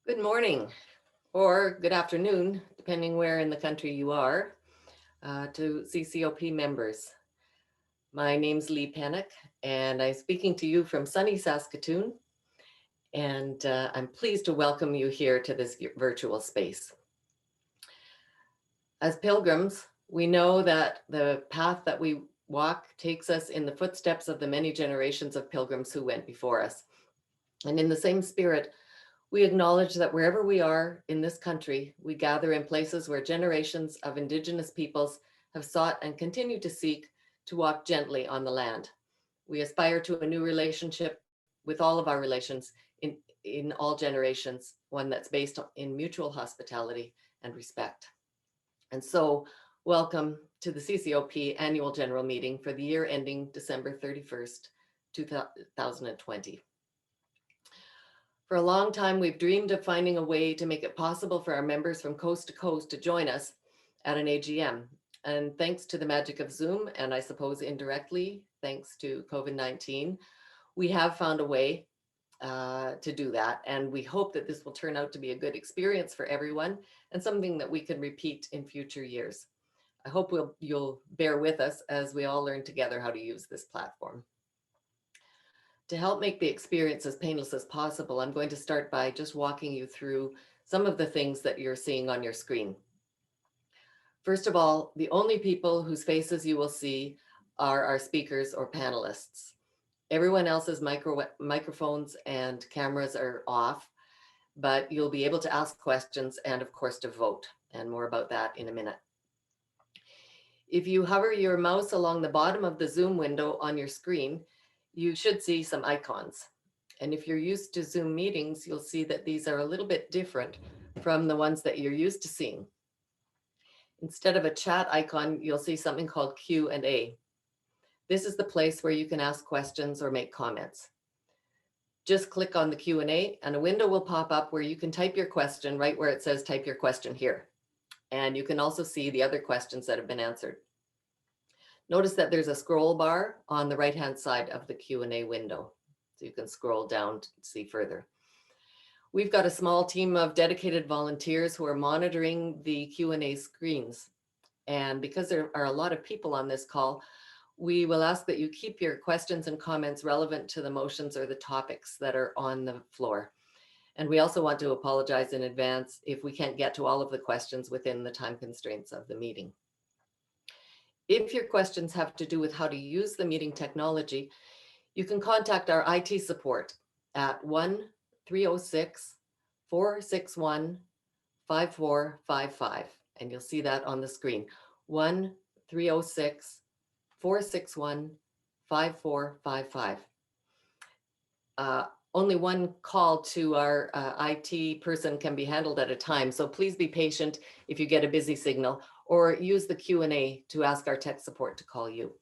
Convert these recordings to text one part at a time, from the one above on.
Good morning or good afternoon, depending where in the country you are, to CCOP members. My name's Lee Panic, and I'm speaking to you from sunny Saskatoon, and I'm pleased to welcome you here to this virtual space. As pilgrims, we know that the path that we walk takes us in the footsteps of the many generations of pilgrims who went before us. And in the same spirit, we acknowledge that wherever we are in this country, we gather in places where generations of Indigenous peoples have sought and continue to seek to walk gently on the land. We aspire to a new relationship with all of our relations in all generations, one that's based in mutual hospitality and respect. And so, welcome to the CCOP Annual General Meeting for the year ending December 31st, 2020. For a long time, we've dreamed of finding a way to make it possible for our members from coast to coast to join us at an AGM. And thanks to the magic of Zoom, and I suppose indirectly, thanks to COVID-19, we have found a way to do that. And we hope that this will turn out to be a good experience for everyone and something that we can repeat in future years. I hope you'll bear with us as we all learn together how to use this platform. To help make the experience as painless as possible, I'm going to start by just walking you through some of the things that you're seeing on your screen. First of all, the only people whose faces you will see are our speakers or panelists. Everyone else's microphones and cameras are off, but you'll be able to ask questions and of course to vote, and more about that in a minute. If you hover your mouse along the bottom of the Zoom window on your screen, you should see some icons. And if you're used to Zoom meetings, you'll see that these are a little bit different from the ones that you're used to seeing. Instead of a chat icon, you'll see something called Q&A. This is the place where you can ask questions or make comments. Just click on the Q&A and a window will pop up where you can type your question right where it says type your question here. And you can also see the other questions that have been answered. Notice that there's a scroll bar on the right-hand side of the Q&A window, so you can scroll down to see further. We've got a small team of dedicated volunteers who are monitoring the Q&A screens. And because there are a lot of people on this call, we will ask that you keep your questions and comments relevant to the motions or the topics that are on the floor. And we also want to apologize in advance if we can't get to all of the questions within the time constraints of the meeting. If your questions have to do with how to use the meeting technology, you can contact our IT support at 1-306-461-5455. And you'll see that on the screen, 1-306-461-5455. Only one call to our IT person can be handled at a time, so please be patient if you get a busy signal, or use the Q&A to ask our tech support to call you.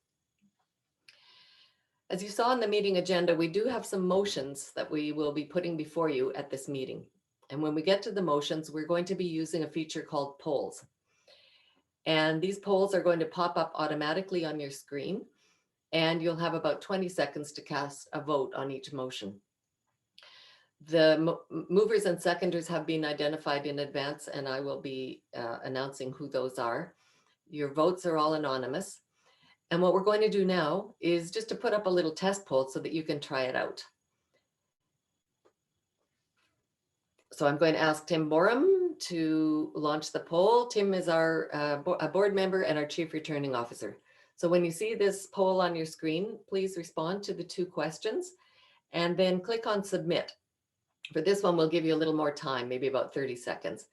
As you saw in the meeting agenda, we do have some motions that we will be putting before you at this meeting. And when we get to the motions, we're going to be using a feature called polls. And these polls are going to pop up automatically on your screen, and you'll have about 20 seconds to cast a vote on each motion. The movers and seconders have been identified in advance, and I will be announcing who those are. Your votes are all anonymous. And what we're going to do now is just to put up a little test poll so that you can try it out. So I'm going to ask Tim Borum to launch the poll. Tim is a board member and our Chief Returning Officer. So when you see this poll on your screen, please respond to the 2 questions and then click on submit. For this one, we'll give you a little more time, maybe about 30 seconds.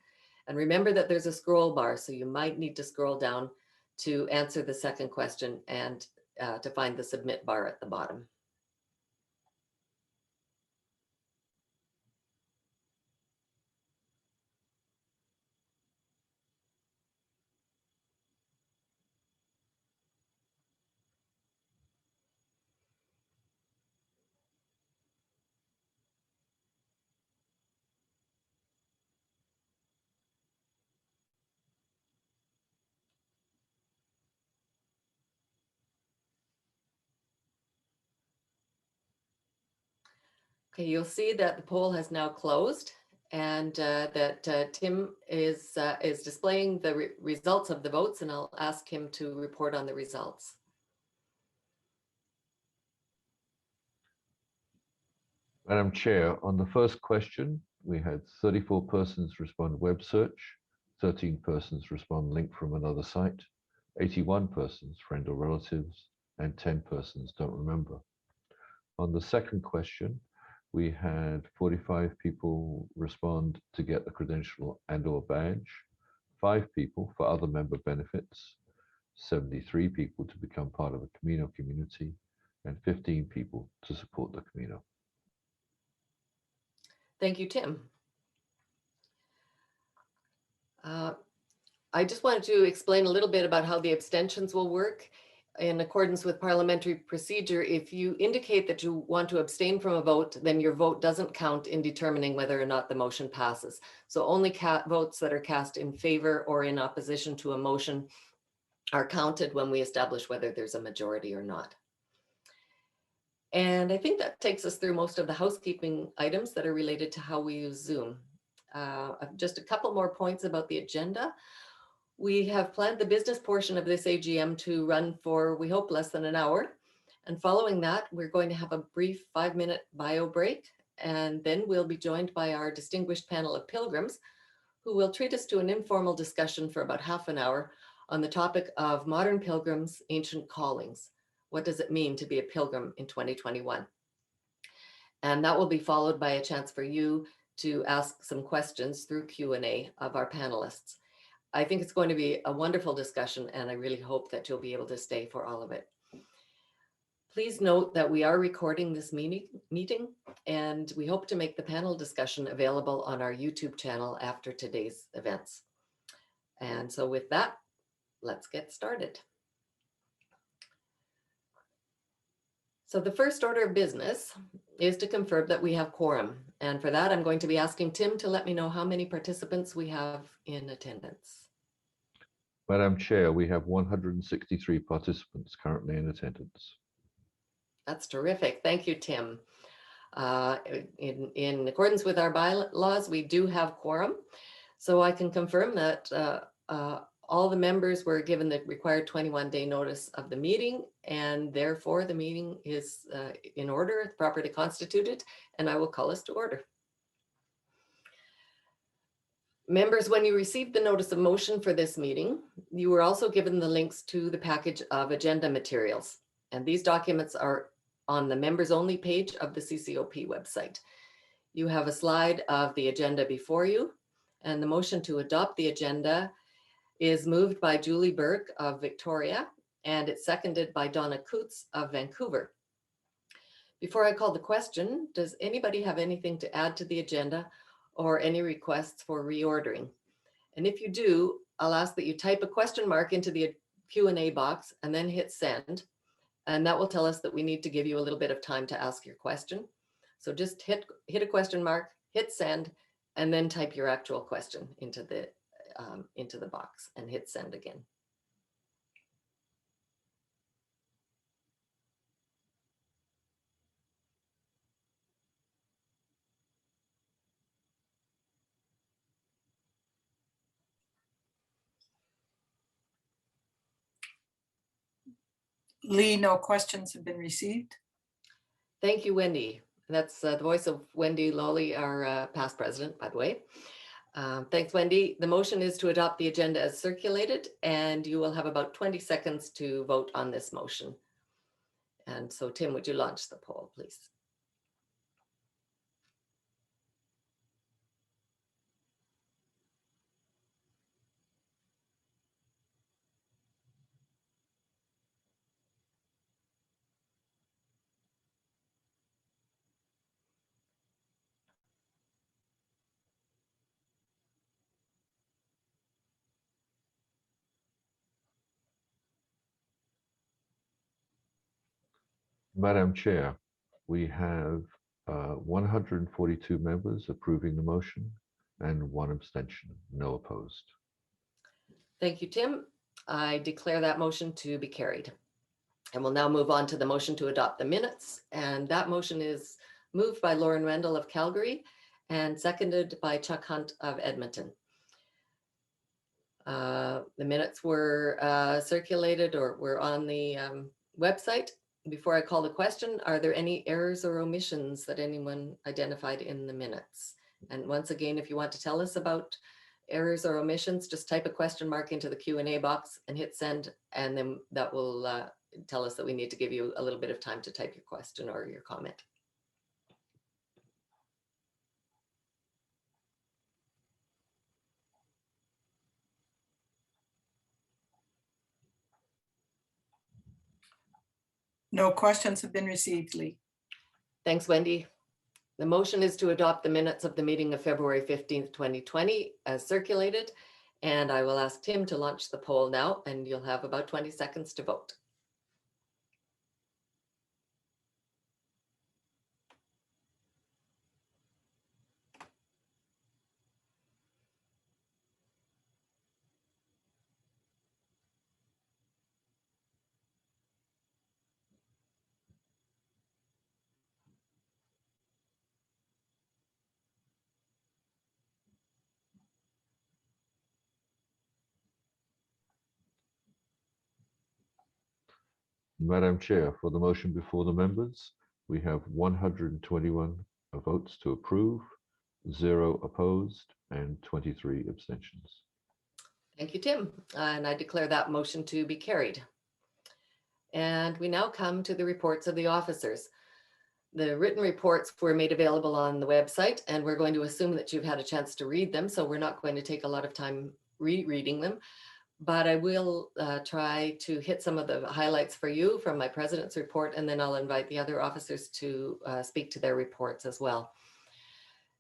And remember that there's a scroll bar, so you might need to scroll down to answer the second question and to find the submit bar at the bottom. Okay, you'll see that the poll has now closed, and that Tim is displaying the results of the votes, and I'll ask him to report on the results. Madam Chair, on the first question, we had 34 persons respond web search, 13 persons respond link from another site, 81 persons friend or relatives, and 10 persons don't remember. On the second question, we had 45 people respond to get the credential and/or badge, 5 people for other member benefits, 73 people to become part of a Camino community, and 15 people to support the Camino. Thank you, Tim. I just wanted to explain a little bit about how the abstentions will work. In accordance with parliamentary procedure, if you indicate that you want to abstain from a vote, then your vote doesn't count in determining whether or not the motion passes. So only votes that are cast in favor or in opposition to a motion are counted when we establish whether there's a majority or not. And I think that takes us through most of the housekeeping items that are related to how we use Zoom. Just a couple more points about the agenda. We have planned the business portion of this AGM to run for, we hope, less than an hour. And following that, we're going to have a brief 5-minute bio break. And then we'll be joined by our distinguished panel of pilgrims, who will treat us to an informal discussion for about half an hour on the topic of modern pilgrims, ancient callings. What does it mean to be a pilgrim in 2021? And that will be followed by a chance for you to ask some questions through Q&A of our panelists. I think it's going to be a wonderful discussion, and I really hope that you'll be able to stay for all of it. Please note that we are recording this meeting, and we hope to make the panel discussion available on our YouTube channel after today's events. And so with that, let's get started. So the first order of business is to confirm that we have quorum. And for that, I'm going to be asking Tim to let me know how many participants we have in attendance. Madam Chair, we have 163 participants currently in attendance. That's terrific. Thank you, Tim. In accordance with our bylaws, we do have quorum. So I can confirm that all the members were given the required 21-day notice of the meeting, and therefore the meeting is in order, properly constituted, and I will call us to order. Members, when you received the notice of motion for this meeting, you were also given the links to the package of agenda materials, and these documents are on the members only page of the CCoP website. You have a slide of the agenda before you, and the motion to adopt the agenda is moved by Julie Burke of Victoria, and it's seconded by Donna Coots of Vancouver. Before I call the question, does anybody have anything to add to the agenda or any requests for reordering? And if you do, I'll ask that you type a question mark into the Q&A box and then hit send. And that will tell us that we need to give you a little bit of time to ask your question. So just hit a question mark, hit send, and then type your actual question into the box and hit send again. Lee, no questions have been received. Thank you, Wendy. That's the voice of Wendy Lawley, our past president, by the way. Thanks, Wendy. The motion is to adopt the agenda as circulated, and you will have about 20 seconds to vote on this motion. And so, Tim, would you launch the poll, please? Madam Chair, we have 142 members approving the motion and 1 abstention, no opposed. Thank you, Tim. I declare that motion to be carried. And we'll now move on to the motion to adopt the minutes. And that motion is moved by Lauren Randall of Calgary and seconded by Chuck Hunt of Edmonton. The minutes were circulated or were on the website. Before I call the question, are there any errors or omissions that anyone identified in the minutes? And once again, if you want to tell us about errors or omissions, just type a question mark into the Q&A box and hit send, and then that will tell us that we need to give you a little bit of time to type your question or your comment. No questions have been received, Lee. Thanks, Wendy. The motion is to adopt the minutes of the meeting of February 15th, 2020 as circulated. And I will ask Tim to launch the poll now, and you'll have about 20 seconds to vote. Madam Chair, for the motion before the members, we have 121 votes to approve, 0 opposed, and 23 abstentions. Thank you, Tim. And I declare that motion to be carried. And we now come to the reports of the officers. The written reports were made available on the website, and we're going to assume that you've had a chance to read them, so we're not going to take a lot of time rereading them. But I will try to hit some of the highlights for you from my president's report, and then I'll invite the other officers to speak to their reports as well.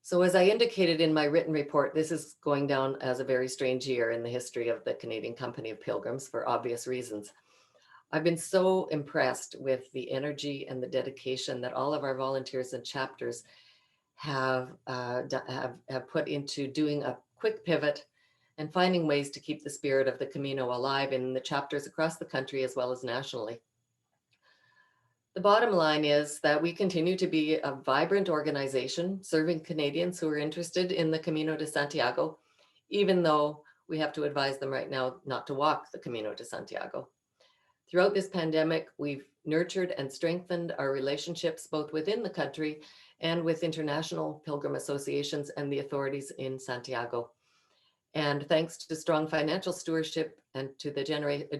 So as I indicated in my written report, this is going down as a very strange year in the history of the Canadian Company of Pilgrims for obvious reasons. I've been so impressed with the energy and the dedication that all of our volunteers and chapters have put into doing a quick pivot and finding ways to keep the spirit of the Camino alive in the chapters across the country as well as nationally. The bottom line is that we continue to be a vibrant organization serving Canadians who are interested in the Camino de Santiago, even though we have to advise them right now not to walk the Camino de Santiago. Throughout this pandemic, we've nurtured and strengthened our relationships both within the country and with international pilgrim associations and the authorities in Santiago. And thanks to strong financial stewardship and to the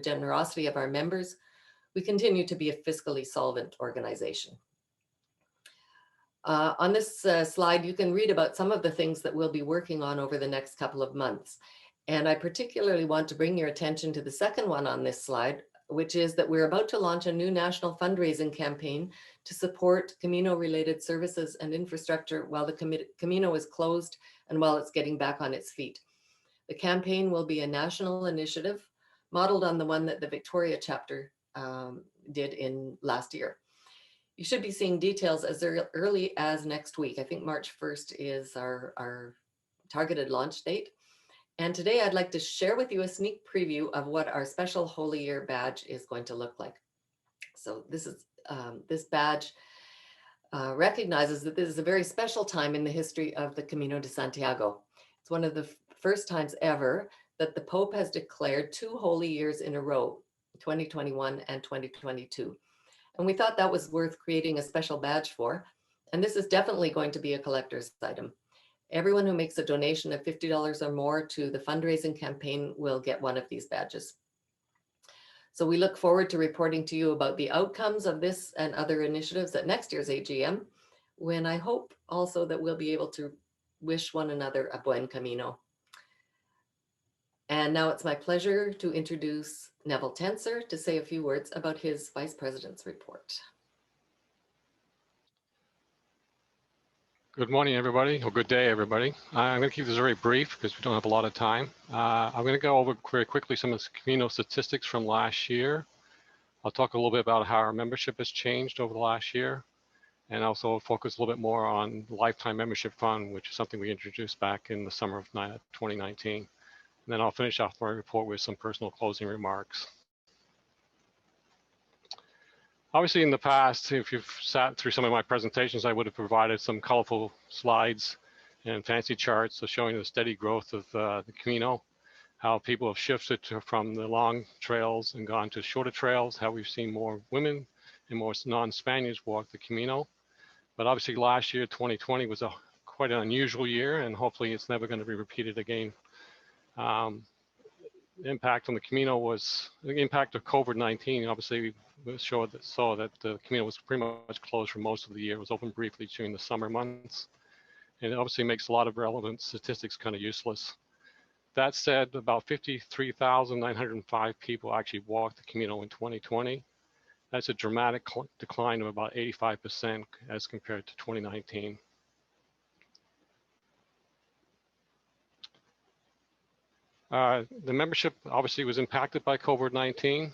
generosity of our members, we continue to be a fiscally solvent organization. On this slide, you can read about some of the things that we'll be working on over the next couple of months. And I particularly want to bring your attention to the second one on this slide, which is that we're about to launch a new national fundraising campaign to support Camino-related services and infrastructure while the Camino is closed and while it's getting back on its feet. The campaign will be a national initiative modeled on the one that the Victoria chapter did in last year. You should be seeing details as early as next week. I think March 1st is our targeted launch date. And today I'd like to share with you a sneak preview of what our special Holy Year badge is going to look like. So this badge recognizes that this is a very special time in the history of the Camino de Santiago. It's one of the first times ever that the Pope has declared 2 holy years in a row, 2021 and 2022. And we thought that was worth creating a special badge for. And this is definitely going to be a collector's item. Everyone who makes a donation of $50 or more to the fundraising campaign will get one of these badges. So we look forward to reporting to you about the outcomes of this and other initiatives at next year's AGM, when I hope also that we'll be able to wish one another a buen camino. And now it's my pleasure to introduce Neville Tenser to say a few words about his Vice President's report. Good morning, everybody, or good day, everybody. I'm going to keep this very brief because we don't have a lot of time. I'm going to go over very quickly some of the Camino statistics from last year. I'll talk a little bit about how our membership has changed over the last year, and also focus a little bit more on the Lifetime Membership Fund, which is something we introduced back in the summer of 2019. And then I'll finish off my report with some personal closing remarks. Obviously, in the past, if you've sat through some of my presentations, I would have provided some colorful slides and fancy charts, so showing the steady growth of the Camino, how people have shifted from the long trails and gone to shorter trails, how we've seen more women and more non-Spaniards walk the Camino. But obviously last year, 2020, was quite an unusual year, and hopefully it's never going to be repeated again. The impact on the Camino was the impact of COVID-19. Obviously, we saw that the Camino was pretty much closed for most of the year. It was open briefly during the summer months, and it obviously makes a lot of relevant statistics kind of useless. That said, about 53,905 people actually walked the Camino in 2020. That's a dramatic decline of about 85% as compared to 2019. The membership obviously was impacted by COVID-19.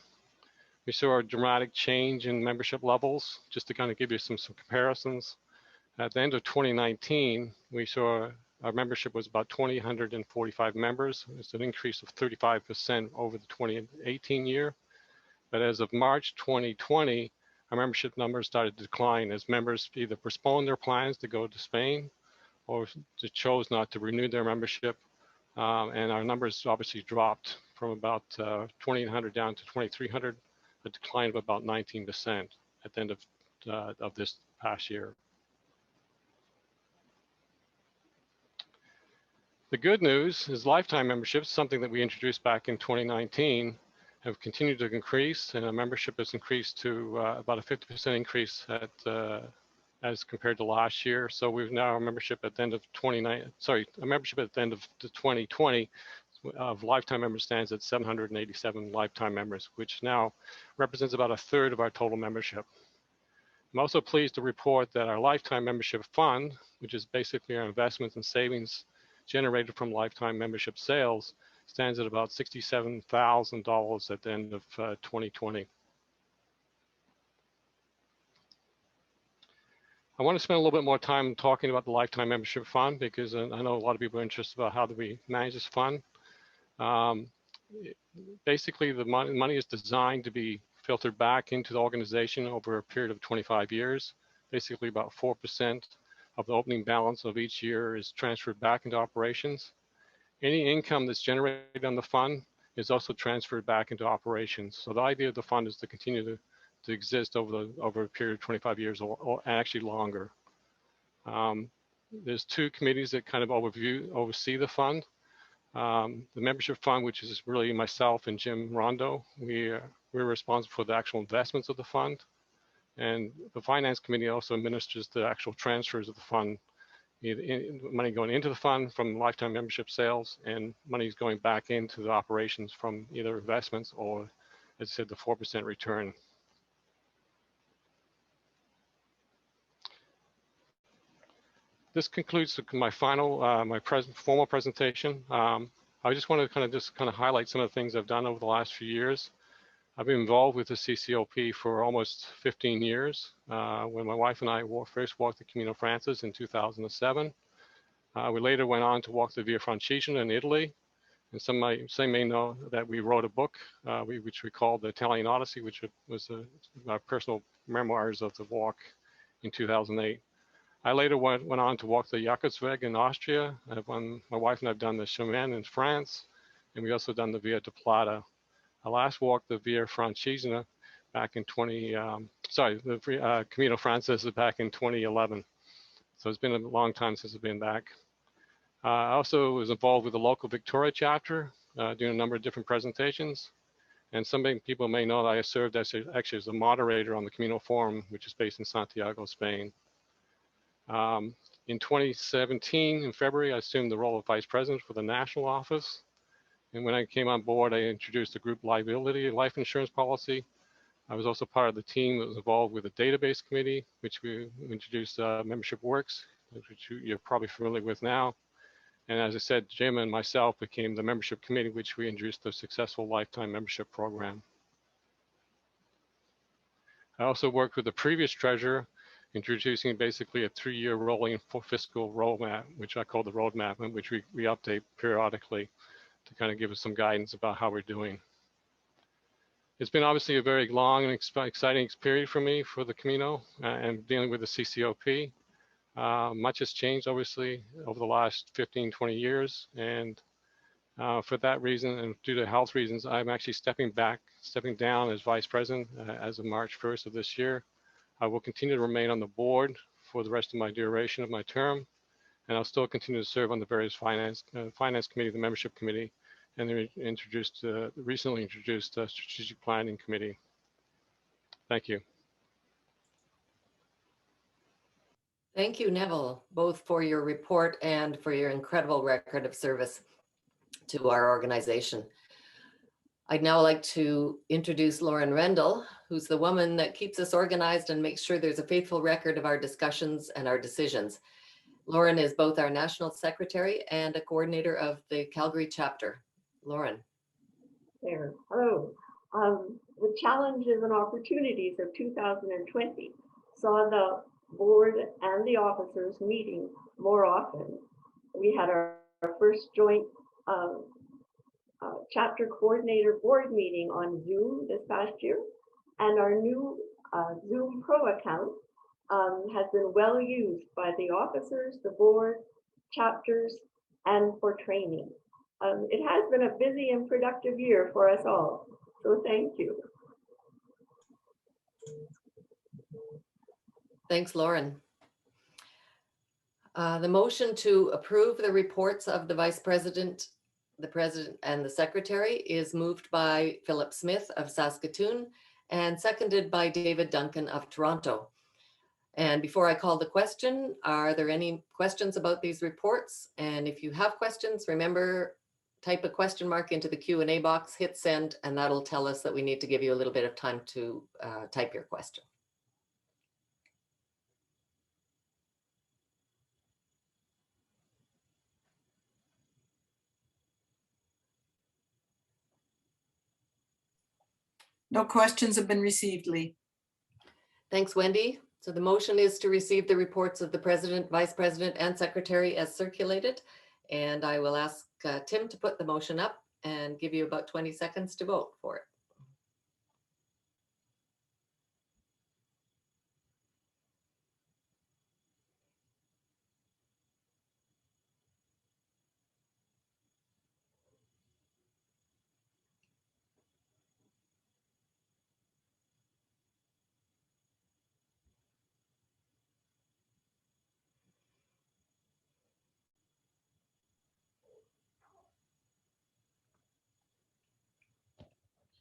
We saw a dramatic change in membership levels. Just to kind of give you some comparisons, at the end of 2019, we saw our membership was about 2,145 members. It's an increase of 35% over the 2018 year. But as of March 2020, our membership numbers started to decline as members either postponed their plans to go to Spain or chose not to renew their membership. And our numbers obviously dropped from about 2,800 down to 2,300, a decline of about 19% at the end of this past year. The good news is lifetime memberships, something that we introduced back in 2019, have continued to increase, and our membership has increased to about a 50% increase as compared to last year. So we've now our membership at the end of 2020 of lifetime members stands at 787 lifetime members, which now represents about a third of our total membership. I'm also pleased to report that our lifetime membership fund, which is basically our investments and savings generated from lifetime membership sales, stands at about $67,000 at the end of 2020. I want to spend a little bit more time talking about the lifetime membership fund because I know a lot of people are interested about how do we manage this fund. Basically, the money is designed to be filtered back into the organization over a period of 25 years. Basically, about 4% of the opening balance of each year is transferred back into operations. Any income that's generated on the fund is also transferred back into operations. So the idea of the fund is to continue to exist over a period of 25 years or actually longer. There's two committees that kind of oversee the fund. The membership fund, which is really myself and Jim Rondo, we're responsible for the actual investments of the fund. And the finance committee also administers the actual transfers of the fund, money going into the fund from lifetime membership sales and money's going back into the operations from either investments or, as I said, the 4% return. This concludes my final, formal presentation. I just want to kind of highlight some of the things I've done over the last few years. I've been involved with the CCoP for almost 15 years. When my wife and I first walked the Camino Frances in 2007. We later went on to walk the Via Francigena in Italy. And some may know that we wrote a book, which we called The Italian Odyssey, which was our personal memoirs of the walk in 2008. I later went on to walk the Jakobsweg in Austria. My wife and I have done the Chemin in France, and we also done the Via de Plata. I last walked the Via Francigena back in the Camino Frances back in 2011. So it's been a long time since I've been back. I also was involved with the local Victoria chapter, doing a number of different presentations. And some people may know that I served actually as a moderator on the Camino Forum, which is based in Santiago, Spain. In 2017, in February, I assumed the role of vice president for the national office. And when I came on board, I introduced a group liability life insurance policy. I was also part of the team that was involved with the database committee, which we introduced Membership Works, which you're probably familiar with now. And as I said, Jim and myself became the membership committee, which we introduced the successful lifetime membership program. I also worked with the previous treasurer, introducing basically a 3-year rolling fiscal roadmap, which I call the roadmap, and which we update periodically to kind of give us some guidance about how we're doing. It's been obviously a very long and exciting period for me for the Camino and dealing with the CCoP. Much has changed, obviously, over the last 15, 20 years. And for that reason, and due to health reasons, I'm actually stepping down as vice president as of March 1st of this year. I will continue to remain on the board for the rest of my duration of my term, and I'll still continue to serve on the various finance committee, the membership committee, and the recently introduced strategic planning committee. Thank you. Thank you, Neville, both for your report and for your incredible record of service to our organization. I'd now like to introduce Lauren Rendell, who's the woman that keeps us organized and makes sure there's a faithful record of our discussions and our decisions. Lauren is both our national secretary and a coordinator of the Calgary chapter. Lauren. There. Hello. The challenges and opportunities of 2020 saw the board and the officers meeting more often. We had our first joint chapter coordinator board meeting on Zoom this past year, and our new Zoom Pro account has been well used by the officers, the board, chapters, and for training. It has been a busy and productive year for us all, so thank you. Thanks, Lauren. The motion to approve the reports of the vice president, the president, and the secretary is moved by Philip Smith of Saskatoon and seconded by David Duncan of Toronto. And before I call the question, are there any questions about these reports? And if you have questions, remember, type a question mark into the Q&A box, hit send, and that'll tell us that we need to give you a little bit of time to type your question. No questions have been received, Lee. Thanks, Wendy. So the motion is to receive the reports of the president, vice president, and secretary as circulated. And I will ask Tim to put the motion up and give you about 20 seconds to vote for it.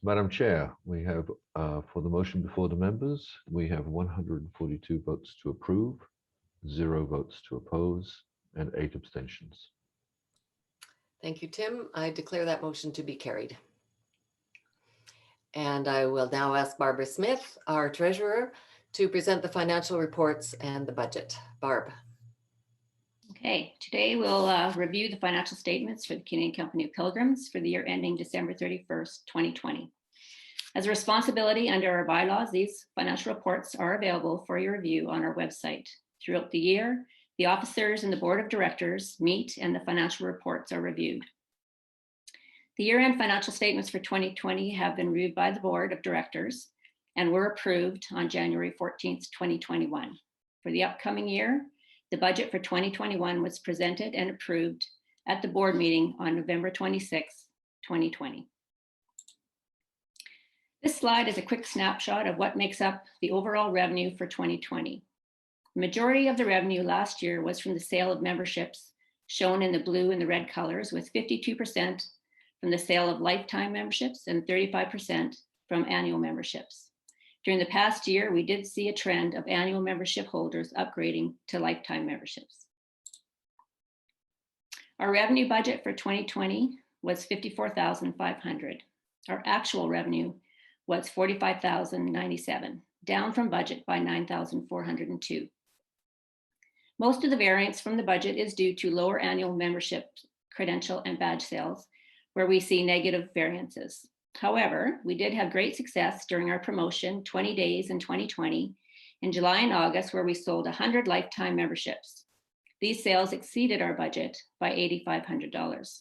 Madam Chair, we have, for the motion before the members, we have 142 votes to approve, 0 votes to oppose, and 8 abstentions. Thank you, Tim. I declare that motion to be carried. And I will now ask Barbara Smith, our treasurer, to present the financial reports and the budget. Barb. Okay, today we'll review the financial statements for the Canadian Company of Pilgrims for the year ending December 31st, 2020. As a responsibility under our bylaws, these financial reports are available for your review on our website. Throughout the year, the officers and the board of directors meet and the financial reports are reviewed. The year-end financial statements for 2020 have been reviewed by the board of directors and were approved on January 14th, 2021. For the upcoming year, the budget for 2021 was presented and approved at the board meeting on November 26, 2020. This slide is a quick snapshot of what makes up the overall revenue for 2020. The majority of the revenue last year was from the sale of memberships, shown in the blue and the red colors, with 52% from the sale of lifetime memberships and 35% from annual memberships. During the past year, we did see a trend of annual membership holders upgrading to lifetime memberships. Our revenue budget for 2020 was $54,500. Our actual revenue was $45,097, down from budget by $9,402. Most of the variance from the budget is due to lower annual membership credential and badge sales, where we see negative variances. However, we did have great success during our promotion 20 days in 2020 in July and August, where we sold 100 lifetime memberships. These sales exceeded our budget by $8,500.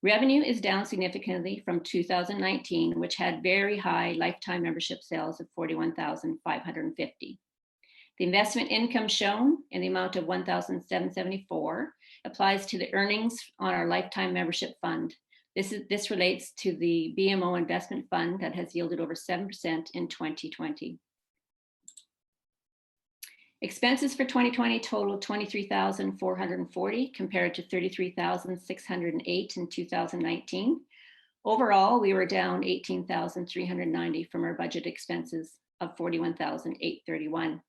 Revenue is down significantly from 2019, which had very high lifetime membership sales of $41,550. The investment income shown in the amount of $1,774 applies to the earnings on our lifetime membership fund. This relates to the BMO investment fund that has yielded over 7% in 2020. Expenses for 2020 totaled $23,440 compared to $33,608 in 2019. Overall, we were down $18,390 from our budget expenses of $41,831.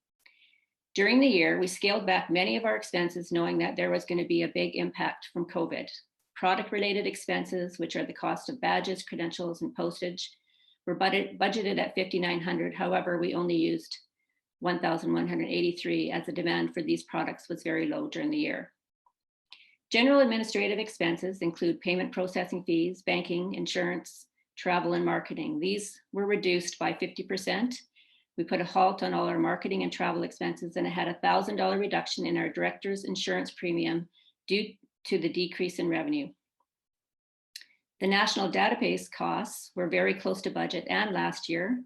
During the year, we scaled back many of our expenses knowing that there was going to be a big impact from COVID. Product-related expenses, which are the cost of badges, credentials, and postage, were budgeted at $5,900. However, we only used $1,183 as the demand for these products was very low during the year. General administrative expenses include payment processing fees, banking, insurance, travel, and marketing. These were reduced by 50%. We put a halt on all our marketing and travel expenses, and it had a $1,000 reduction in our director's insurance premium due to the decrease in revenue. The national database costs were very close to budget and last year.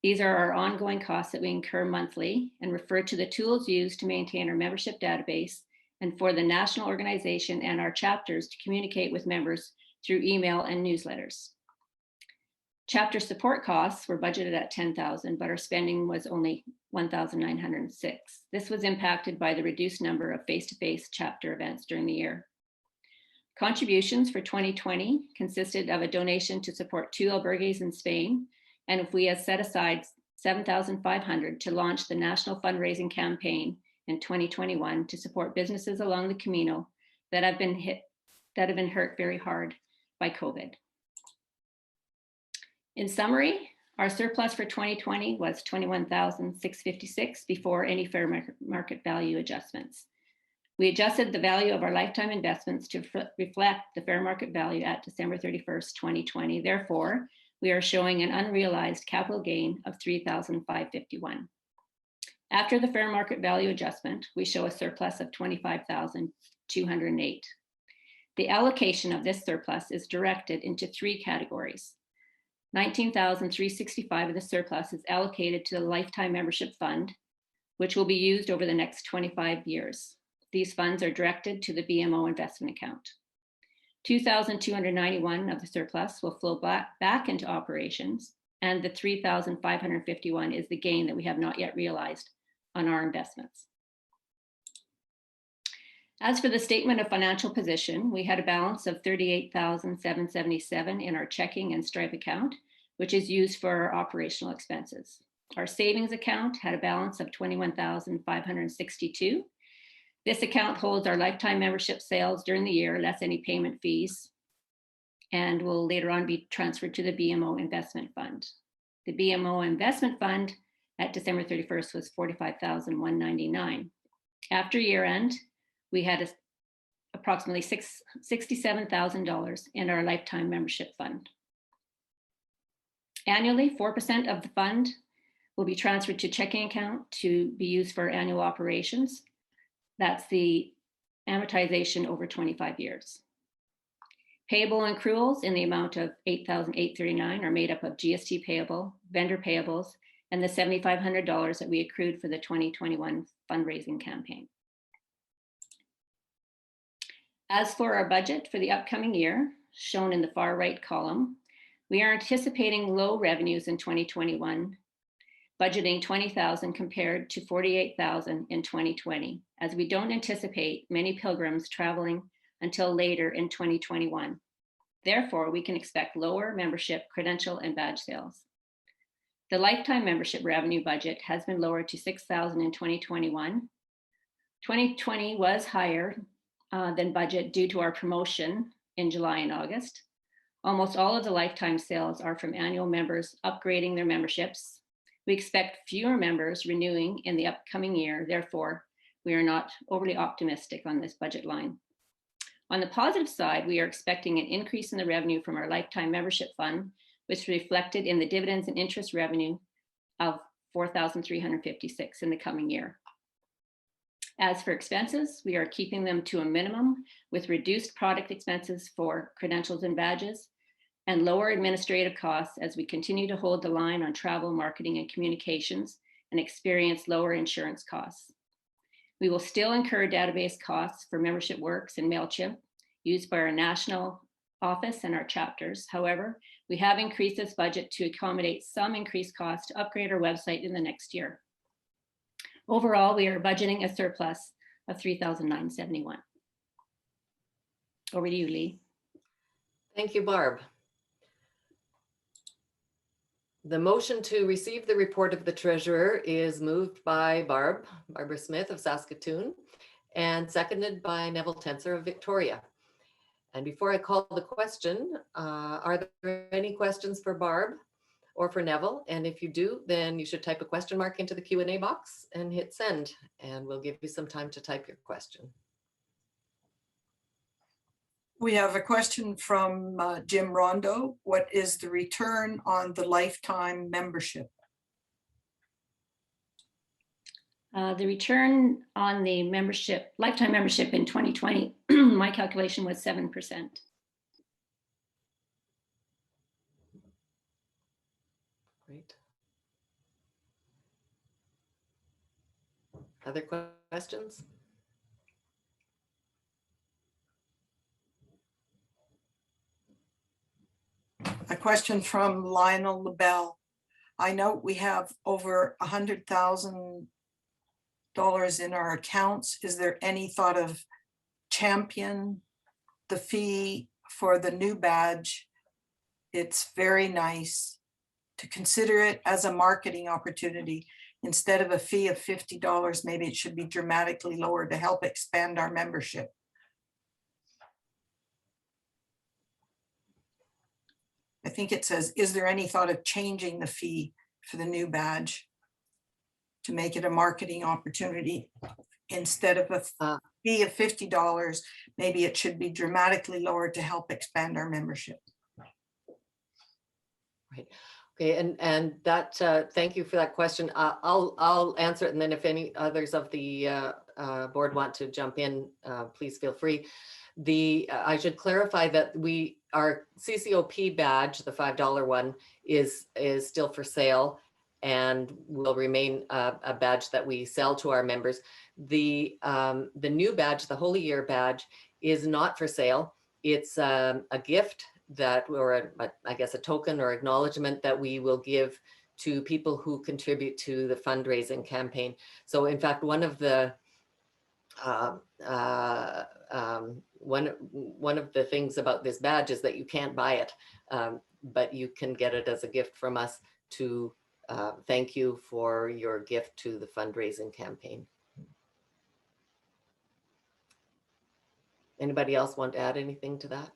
These are our ongoing costs that we incur monthly and refer to the tools used to maintain our membership database and for the national organization and our chapters to communicate with members through email and newsletters. Chapter support costs were budgeted at $10,000, but our spending was only $1,906. This was impacted by the reduced number of face-to-face chapter events during the year. Contributions for 2020 consisted of a donation to support 2 albergues in Spain, and if we had set aside $7,500 to launch the national fundraising campaign in 2021 to support businesses along the Camino that have been hurt very hard by COVID. In summary, our surplus for 2020 was $21,656 before any fair market value adjustments. We adjusted the value of our lifetime investments to reflect the fair market value at December 31st, 2020. Therefore, we are showing an unrealized capital gain of $3,551. After the fair market value adjustment, we show a surplus of $25,208. The allocation of this surplus is directed into 3 categories. $19,365 of the surplus is allocated to the Lifetime Membership Fund, which will be used over the next 25 years. These funds are directed to the BMO investment account. $2,291 of the surplus will flow back into operations, and the $3,551 is the gain that we have not yet realized on our investments. As for the statement of financial position, we had a balance of $38,777 in our checking and Stripe account, which is used for our operational expenses. Our savings account had a balance of $21,562. This account holds our lifetime membership sales during the year, less any payment fees, and will later on be transferred to the BMO investment fund. The BMO investment fund at December 31st was $45,199. After year end, we had approximately $67,000 in our lifetime membership fund. Annually, 4% of the fund will be transferred to checking account to be used for annual operations. That's the amortization over 25 years. Payable and accruals in the amount of $8,839 are made up of GST payable, vendor payables, and the $7,500 that we accrued for the 2021 fundraising campaign. As for our budget for the upcoming year, shown in the far right column, we are anticipating low revenues in 2021, budgeting $20,000 compared to $48,000 in 2020, as we don't anticipate many pilgrims traveling until later in 2021. Therefore, we can expect lower membership, credential, and badge sales. The lifetime membership revenue budget has been lowered to $6,000 in 2021. 2020 was higher than budget due to our promotion in July and August. Almost all of the lifetime sales are from annual members upgrading their memberships. We expect fewer members renewing in the upcoming year. Therefore, we are not overly optimistic on this budget line. On the positive side, we are expecting an increase in the revenue from our lifetime membership fund, which is reflected in the dividends and interest revenue of $4,356 in the coming year. As for expenses, we are keeping them to a minimum with reduced product expenses for credentials and badges and lower administrative costs as we continue to hold the line on travel, marketing, and communications and experience lower insurance costs. We will still incur database costs for membership works in MailChimp used by our national office and our chapters. However, we have increased this budget to accommodate some increased costs to upgrade our website in the next year. Overall, we are budgeting a surplus of $3,971. Over to you, Lee. Thank you, Barb. The motion to receive the report of the treasurer is moved by Barbara Smith of Saskatoon, and seconded by Neville Tenser of Victoria. And before I call the question, are there any questions for Barb or for Neville? And if you do, then you should type a question mark into the Q&A box and hit send, and we'll give you some time to type your question. We have a question from Jim Rondo. What is the return on the lifetime membership? The return on the lifetime membership in 2020, my calculation was 7%. Great. Other questions? A question from Lionel LaBelle. I know we have over $100,000 in our accounts. Is there any thought of champion the fee for the new badge? It's very nice to consider it as a marketing opportunity. Instead of a fee of $50, maybe it should be dramatically lower to help expand our membership. I think it says, is there any thought of changing the fee for the new badge to make it a marketing opportunity? Instead of a fee of $50, maybe it should be dramatically lower to help expand our membership. Right. Okay, and that, thank you for that question. I'll answer it, and then if any others of the board want to jump in, please feel free. I should clarify that our CCoP badge, the $5 one, is still for sale and will remain a badge that we sell to our members. The new badge, the Holy Year badge, is not for sale. It's a gift that, or I guess a token or acknowledgement that we will give to people who contribute to the fundraising campaign. So in fact, one of the one of the things about this badge is that you can't buy it, but you can get it as a gift from us to thank you for your gift to the fundraising campaign. Anybody else want to add anything to that?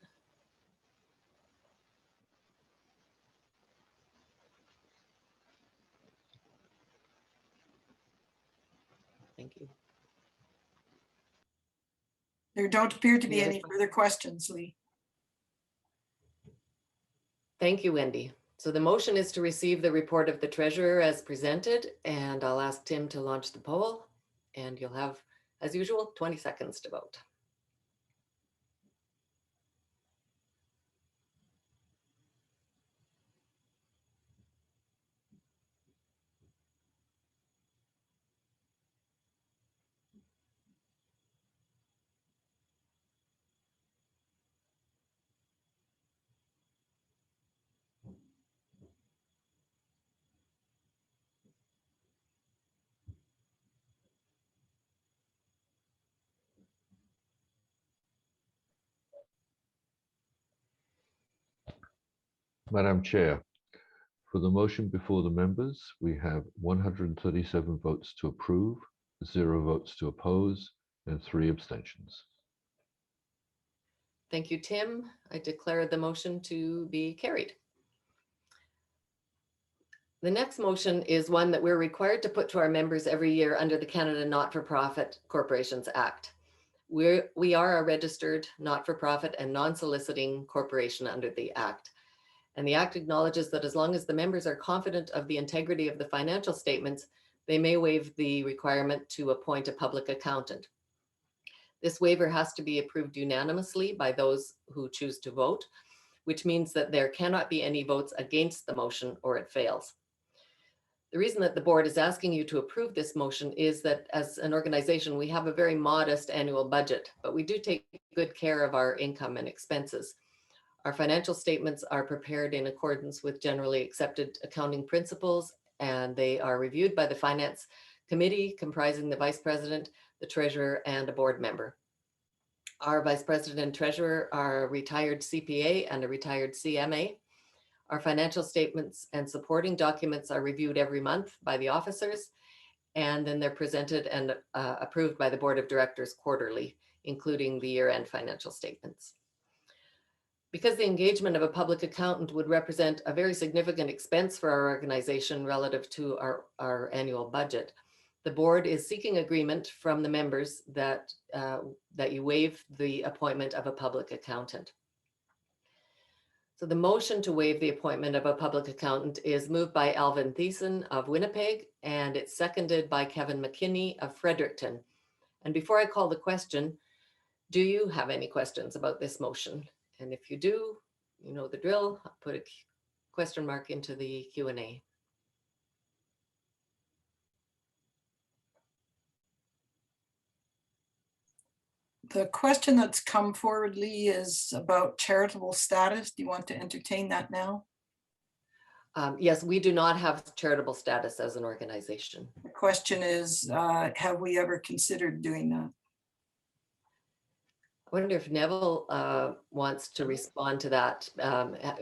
Thank you. There don't appear to be Any any further questions, Lee. Thank you, Wendy. So the motion is to receive the report of the treasurer as presented, and I'll ask Tim to launch the poll, and you'll have, as usual, 20 seconds to vote. Madam Chair, for the motion before the members, we have 137 votes to approve, 0 votes to oppose, and 3 abstentions. Thank you, Tim. I declare the motion to be carried. The next motion is one that we're required to put to our members every year under the Canada Not-for-Profit Corporations Act. We are a registered not-for-profit and non-soliciting corporation under the Act. And the Act acknowledges that as long as the members are confident of the integrity of the financial statements, they may waive the requirement to appoint a public accountant. This waiver has to be approved unanimously by those who choose to vote, which means that there cannot be any votes against the motion or it fails. The reason that the board is asking you to approve this motion is that as an organization, we have a very modest annual budget, but we do take good care of our income and expenses. Our financial statements are prepared in accordance with generally accepted accounting principles, and they are reviewed by the Finance Committee comprising the Vice President, the Treasurer, and a board member. Our Vice President and Treasurer are a retired CPA and a retired CMA. Our financial statements and supporting documents are reviewed every month by the officers, and then they're presented and approved by the Board of Directors quarterly, including the year-end financial statements. Because the engagement of a public accountant would represent a very significant expense for our organization relative to our annual budget, the board is seeking agreement from the members that you waive the appointment of a public accountant. So the motion to waive the appointment of a public accountant is moved by Alvin Thiessen of Winnipeg, and it's seconded by Kevin McKinney of Fredericton. And before I call the question, do you have any questions about this motion? And if you do, you know the drill. I'll put a question mark into the Q&A. The question that's come forward, Lee, is about charitable status. Do you want to entertain that now? Yes, we do not have charitable status as an organization. The question is, have we ever considered doing that? I wonder if Neville wants to respond to that.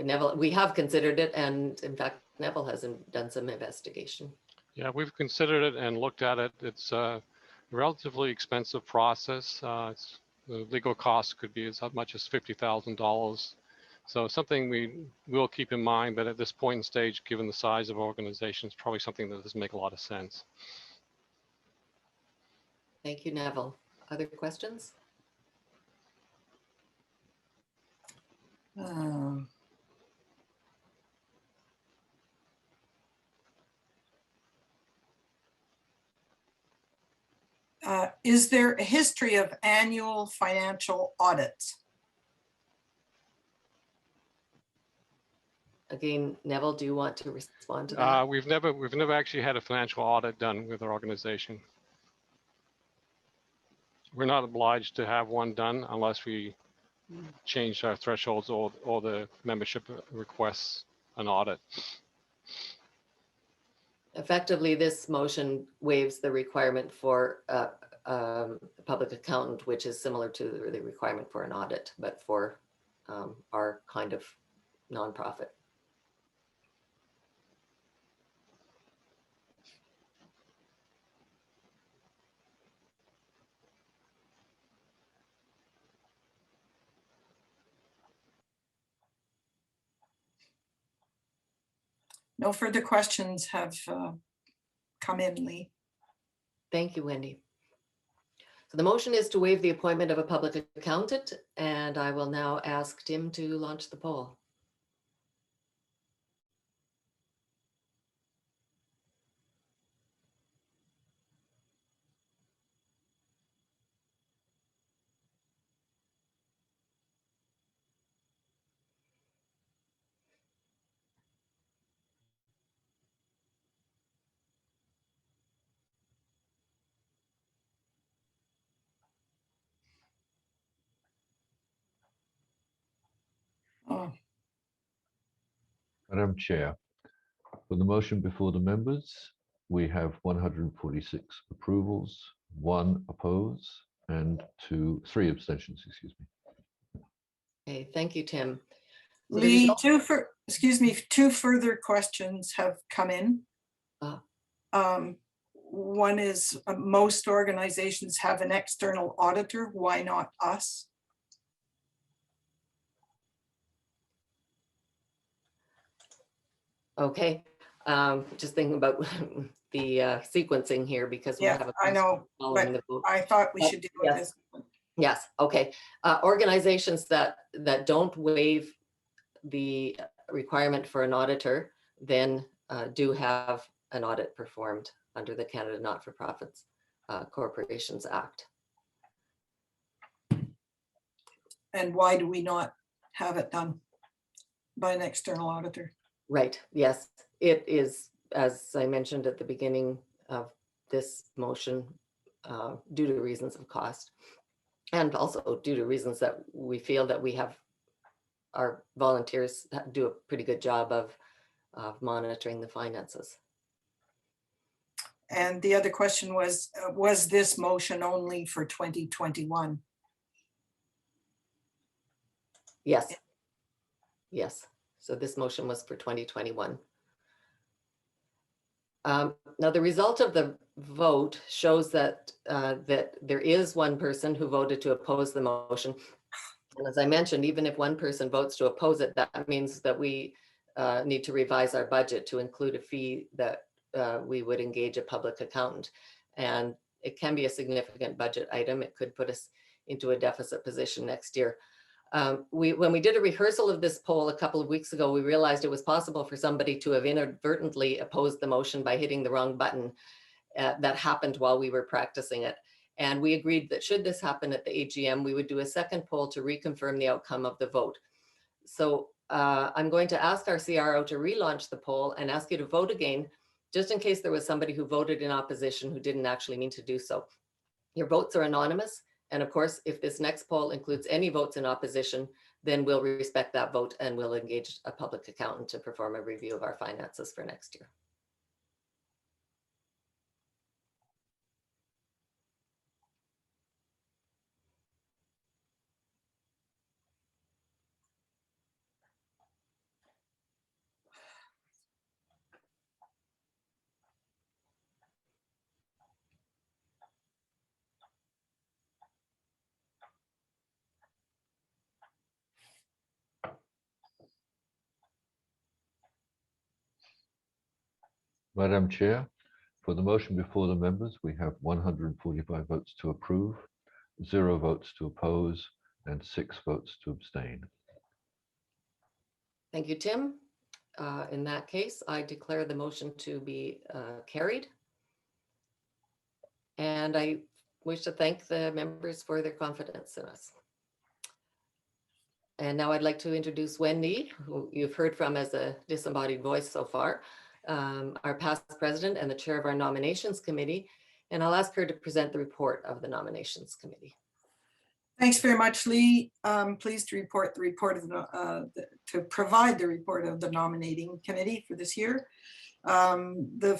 Neville, we have considered it, and in fact, Neville has done some investigation. Yeah, we've considered it and looked at it. It's a relatively expensive process. The legal costs could be as much as $50,000. So something we will keep in mind, but at this point in stage, given the size of organizations, probably something that doesn't make a lot of sense. Thank you, Neville. Other questions? Is there a history of annual financial audits? Again, Neville, do you want to respond to that? We've never actually had a financial audit done with our organization. We're not obliged to have one done unless we change our thresholds or the membership requests an audit. Effectively, this motion waives the requirement for a public accountant, which is similar to the requirement for an audit, but for our kind of nonprofit. No further questions have come in, Lee. Thank you, Wendy. So the motion is to waive the appointment of a public accountant, and I will now ask Tim to launch the poll. Oh, Madam Chair, for the motion before the members, we have 146 approvals, 1 oppose, and 3 abstentions, excuse me. Okay, thank you, Tim. So the Lee, result- 2 further questions have come in. One is most organizations have an external auditor. Why not us? Okay, just thinking about the sequencing here because we Yeah, have a I know, following but the vote. I thought we should do it Yes. this way. Yes, okay. Organizations that don't waive the requirement for an auditor then do have an audit performed under the Canada Not-for-Profits Corporations Act. And why do we not have it done by an external auditor? Right, yes, it is as I mentioned at the beginning of this motion, due to reasons of cost, and also due to reasons that we feel that we have our volunteers do a pretty good job of monitoring the finances. And the other question was this motion only for 2021? Yes. Yes. So this motion was for 2021. Now, the result of the vote shows that that there is one person who voted to oppose the motion. And as I mentioned, even if one person votes to oppose it, that means that we need to revise our budget to include a fee that we would engage a public accountant. And it can be a significant budget item. It could put us into a deficit position next year. When we did a rehearsal of this poll a couple of weeks ago, we realized it was possible for somebody to have inadvertently opposed the motion by hitting the wrong button. That happened while we were practicing it. And we agreed that should this happen at the AGM, we would do a second poll to reconfirm the outcome of the vote. So I'm going to ask our CRO to relaunch the poll and ask you to vote again, just in case there was somebody who voted in opposition who didn't actually mean to do so. Your votes are anonymous. And of course, if this next poll includes any votes in opposition, then we'll respect that vote and we'll engage a public accountant to perform a review of our finances for next year. Madam Chair, for the motion before the members, we have 145 votes to approve, 0 votes to oppose, and 6 votes to abstain. Thank you, Tim. In that case, I declare the motion to be carried. And I wish to thank the members for their confidence in us. And now I'd like to introduce Wendy, who you've heard from as a disembodied voice so far, our past president and the chair of our nominations committee. And I'll ask her to present the report of the nominations committee. Thanks very much, Lee. Pleased to report the report of to provide the report of the nominating committee for this year. The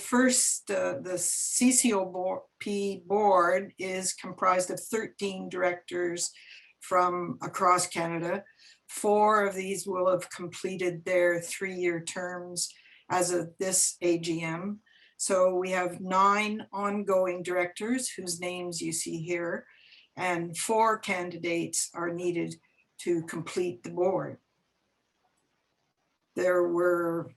CCoP board is comprised of 13 directors from across Canada. 4 of these will have completed their 3-year terms as of this AGM. So we have 9 ongoing directors whose names you see here, and 4 candidates are needed to complete the board. There were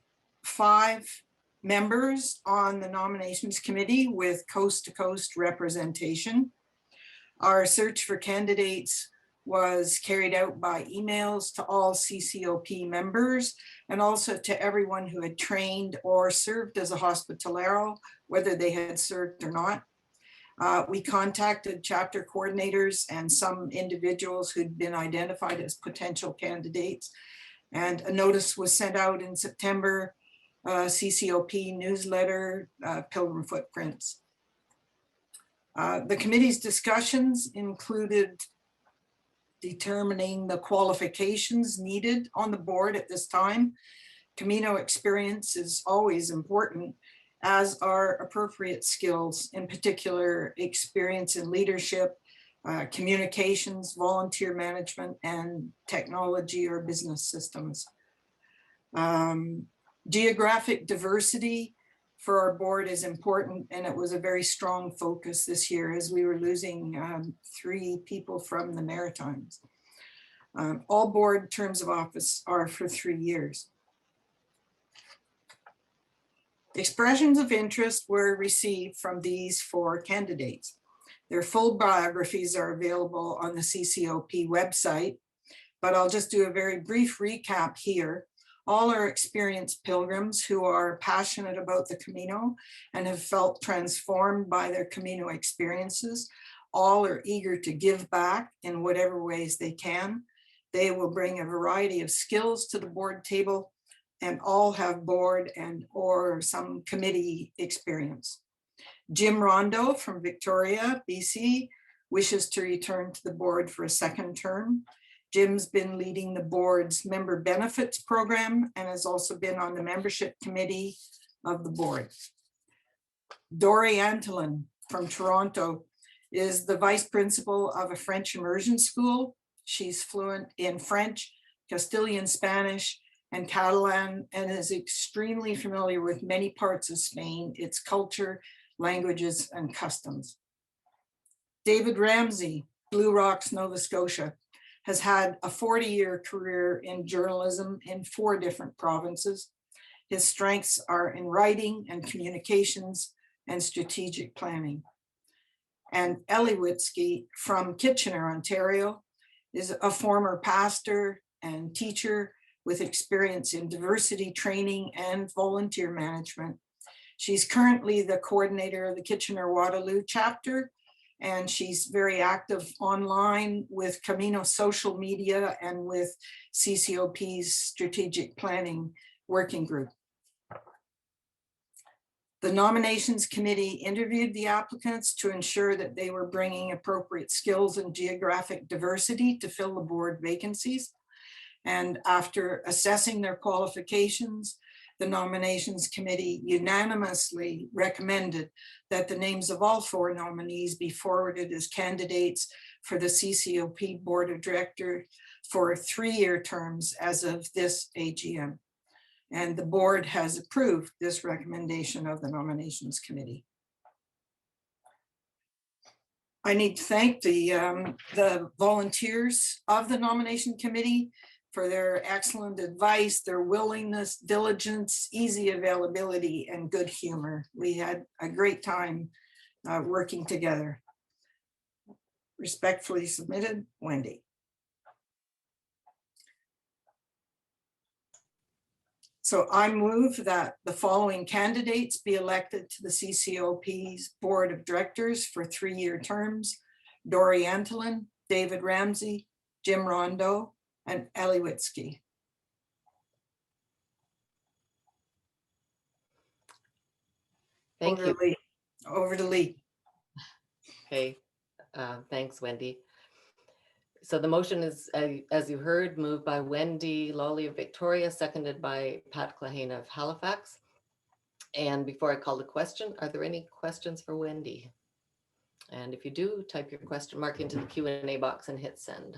5 members on the nominations committee with coast-to-coast representation. Our search for candidates was carried out by emails to all CCoP members and also to everyone who had trained or served as a hospitalero, whether they had served or not. We contacted chapter coordinators and some individuals who'd been identified as potential candidates, and a notice was sent out in September, CCoP newsletter, Pilgrim Footprints. The committee's discussions included determining the qualifications needed on the board at this time. Camino experience is always important, as are appropriate skills, in particular experience in leadership, communications, volunteer management, and technology or business systems. Geographic diversity for our board is important, and it was a very strong focus this year as we were losing 3 people from the Maritimes. All board terms of office are for 3 years. Expressions of interest were received from these 4 candidates. Their full biographies are available on the CCoP website, but I'll just do a very brief recap here. All are experienced pilgrims who are passionate about the Camino and have felt transformed by their Camino experiences. All are eager to give back in whatever ways they can. They will bring a variety of skills to the board table, and all have board and or some committee experience. Jim Rondo from Victoria, BC, wishes to return to the board for a second term. Jim's been leading the board's member benefits program and has also been on the membership committee of the board. Dory Antolin from Toronto is the vice principal of a French immersion school. She's fluent in French, Castilian Spanish, and Catalan, and is extremely familiar with many parts of Spain, its culture, languages, and customs. David Ramsey, Blue Rocks, Nova Scotia, has had a 40-year career in journalism in 4 different provinces. His strengths are in writing and communications and strategic planning. And Ellie Witzke from Kitchener, Ontario, is a former pastor and teacher with experience in diversity training and volunteer management. She's currently the coordinator of the Kitchener-Waterloo chapter, and she's very active online with Camino social media and with CCoP's strategic planning working group. The nominations committee interviewed the applicants to ensure that they were bringing appropriate skills and geographic diversity to fill the board vacancies. And after assessing their qualifications, the nominations committee unanimously recommended that the names of all 4 nominees be forwarded as candidates for the CCoP Board of Directors for 3-year terms as of this AGM. And the board has approved this recommendation of the nominations committee. I need to thank the volunteers of the nomination committee for their excellent advice, their willingness, diligence, easy availability, and good humor. We had a great time working together. Respectfully submitted, Wendy. So I move that the following candidates be elected to the CCoP's Board of Directors for 3-year terms: Dory Antolin, David Ramsey, Jim Rondo, and Ellie Witzke. Thank you. Lee. Over to Lee. Okay, thanks, Wendy. So the motion is, as you heard, moved by Wendy Lawley of Victoria, seconded by Pat Clahane of Halifax. And before I call the question, are there any questions for Wendy? And if you do, type your question mark into the Q&A box and hit send.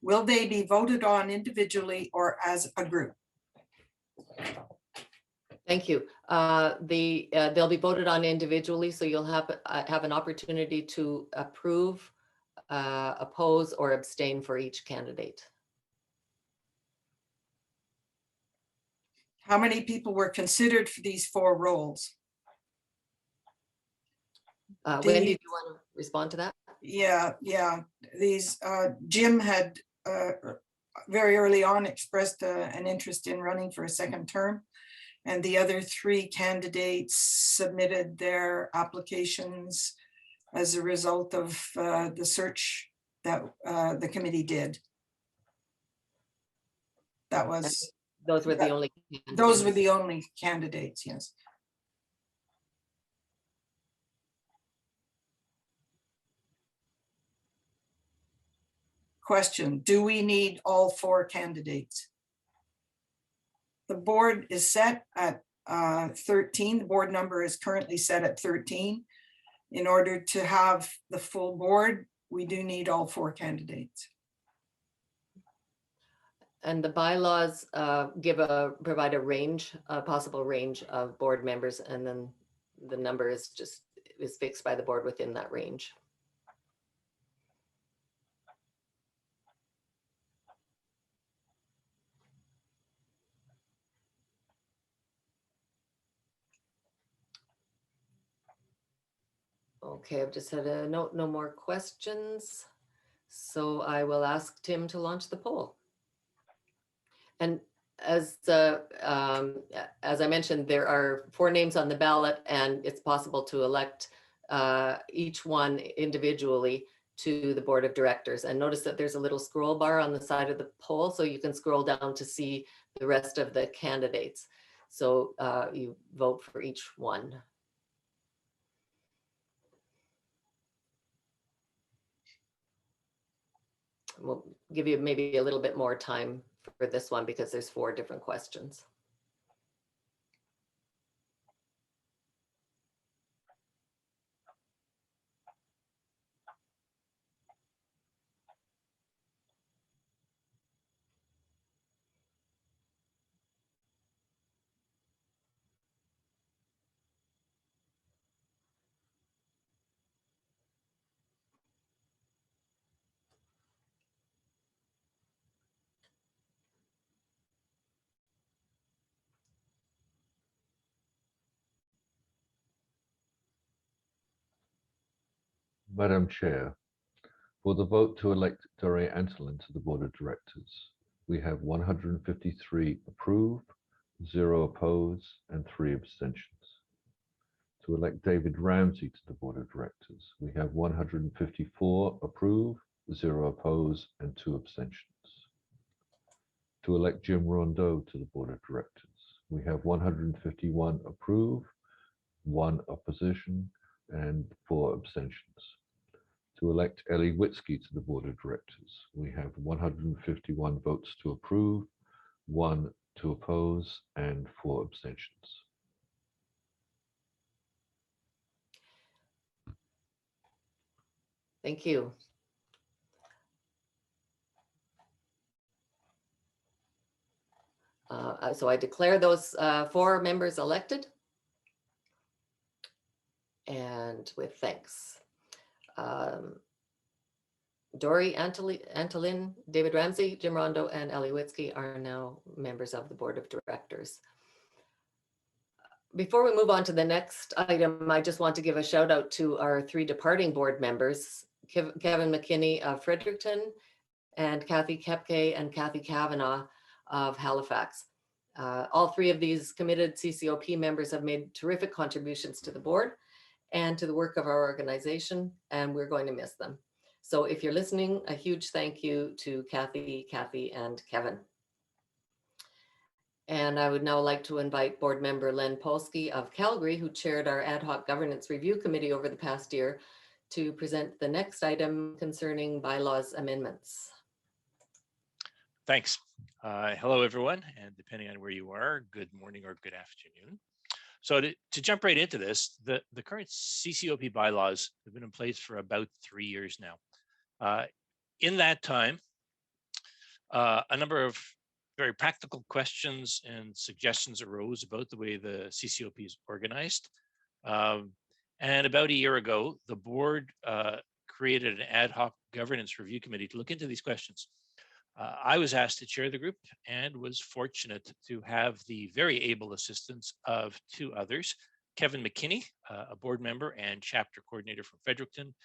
Will they be voted on individually or as a group? Thank you. They'll be voted on individually, so you'll have an opportunity to approve, oppose, or abstain for each candidate. How many people were considered for these 4 roles? Wendy, do you want to respond to that? Yeah. These Jim had very early on expressed an interest in running for a 2nd term, and the other 3 candidates submitted their applications as a result of the search that the committee did. That was Those were the only candidates. Those were the only candidates, yes. Question, do we need all 4 candidates? The board is set at 13. The board number is currently set at 13. In order to have the full board, we do need all 4 candidates. And the bylaws provide a range, a possible range of board members, and then the number is fixed by the board within that range. Okay, I've just had a note, no more questions. So I will ask Tim to launch the poll. And as I mentioned, there are 4 names on the ballot, and it's possible to elect each one individually to the board of directors. And notice that there's a little scroll bar on the side of the poll, so you can scroll down to see the rest of the candidates. So you vote for each one. We'll give you maybe a little bit more time for this one because there's 4 different questions. Madam Chair, for the vote to elect Dore Antolin to the Board of Directors, we have 153 approve, 0 oppose, and 3 abstentions. To elect David Ramsey to the Board of Directors, we have 154 approve, 0 oppose, and 2 abstentions. To elect Jim Rondeau to the Board of Directors, we have 151 approve, 1 opposition, and 4 abstentions. To elect Ellie Witzke to the Board of Directors, we have 151 votes to approve, 1 to oppose, and 4 abstentions. Thank you. So I declare those 4 members elected. And with thanks. Dore Antolin, David Ramsey, Jim Rondeau, and Ellie Witzke are now members of the Board of Directors. Before we move on to the next item, I just want to give a shout out to our 3 departing board members, Kevin McKinney of Fredericton, and Kathy Kepke and Kathy Kavanaugh of Halifax. All 3 of these committed CCoP members have made terrific contributions to the board and to the work of our organization, and we're going to miss them. So if you're listening, a huge thank you to Kathy, and Kevin. And I would now like to invite board member Len Polsky of Calgary, who chaired our ad hoc governance review committee over the past year, to present the next item concerning bylaws amendments. Thanks. Hello, everyone, and depending on where you are, good morning or good afternoon. So to jump right into this, the current CCoP bylaws have been in place for about 3 years now. In that time, a number of very practical questions and suggestions arose about the way the CCoP is organized. And about a year ago, the board created an ad hoc governance review committee to look into these questions. I was asked to chair the group and was fortunate to have the very able assistance of 2 others, Kevin McKinney, a board member and chapter coordinator from Fredericton,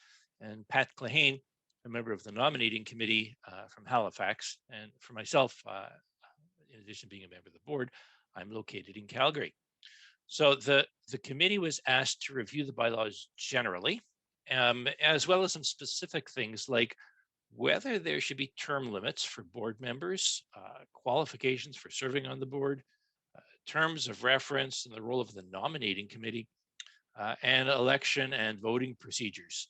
and Pat Clahane, a member of the nominating committee from Halifax. And for myself, in addition to being a member of the board, I'm located in Calgary. So the committee was asked to review the bylaws generally, as well as some specific things like whether there should be term limits for board members, qualifications for serving on the board, terms of reference and the role of the nominating committee, and election and voting procedures.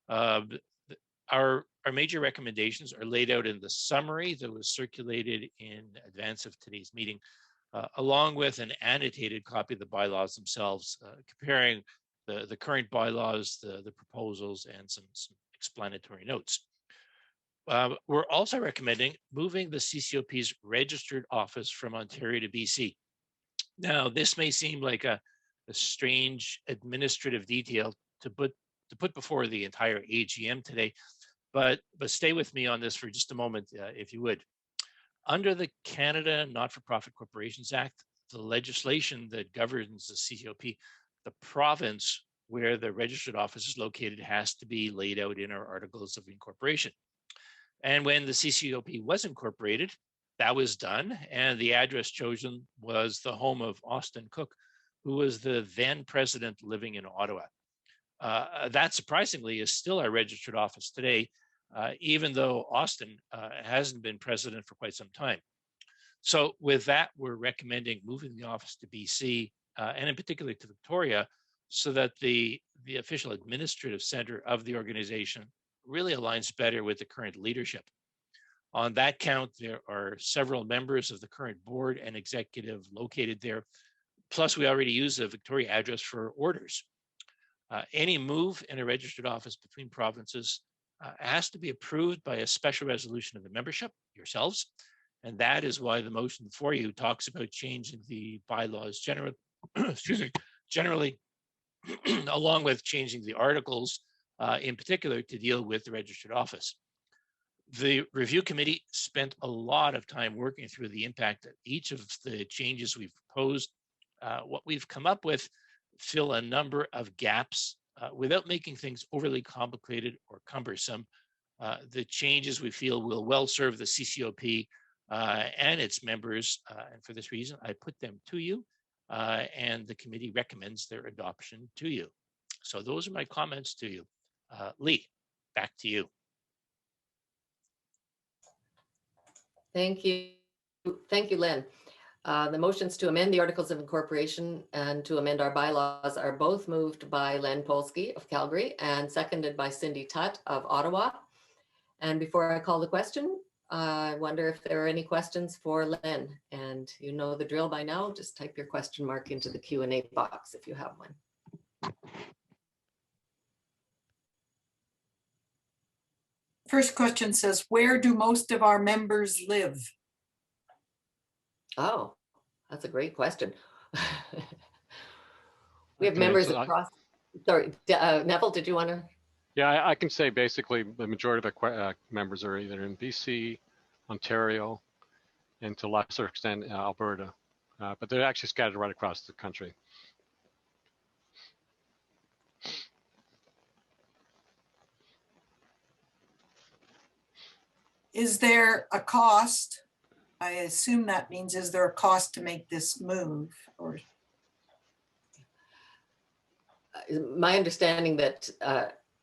Our major recommendations are laid out in the summary that was circulated in advance of today's meeting, along with an annotated copy of the bylaws themselves, comparing the current bylaws, the proposals, and some explanatory notes. We're also recommending moving the CCoP's registered office from Ontario to BC. Now, this may seem like a strange administrative detail to put before the entire AGM today, but stay with me on this for just a moment, if you would. Under the Canada Not-for-Profit Corporations Act, the legislation that governs the CCoP, the province where the registered office is located has to be laid out in our articles of incorporation. And when the CCOP was incorporated, that was done. And the address chosen was the home of Austin Cook, who was the then president living in Ottawa. That surprisingly is still our registered office today, even though Austin hasn't been president for quite some time. So with that, we're recommending moving the office to BC and in particular to Victoria, so that the official administrative center of the organization really aligns better with the current leadership. On that count, there are several members of the current board and executive located there. Plus, we already use the Victoria address for orders. Any move in a registered office between provinces has to be approved by a special resolution of the membership, yourselves. And that is why the motion before you talks about changing the bylaws generally, along with changing the articles in particular to deal with the registered office. The review committee spent a lot of time working through the impact of each of the changes we've proposed. What we've come up with fill a number of gaps without making things overly complicated or cumbersome. The changes we feel will well serve the CCOP and its members. And for this reason, I put them to you and the committee recommends their adoption to you. So those are my comments to you. Lee, back to you. Thank you. Thank you, Len. The motions to amend the Articles of Incorporation and to amend our bylaws are both moved by Len Polsky of Calgary and seconded by Cindy Tutt of Ottawa. And before I call the question, I wonder if there are any questions for Len. And you know the drill by now, just type your question mark into the Q&A box if you have one. First question says, where do most of our members live? Oh, that's a great question. We have Okay, members so across, sorry, Neville, did you want to? Yeah, I can say basically the majority of our members are either in BC, Ontario, and to a lesser extent Alberta, but they're actually scattered right across the country. Is there a cost? I assume that means, is there a cost to make this move? Or My understanding that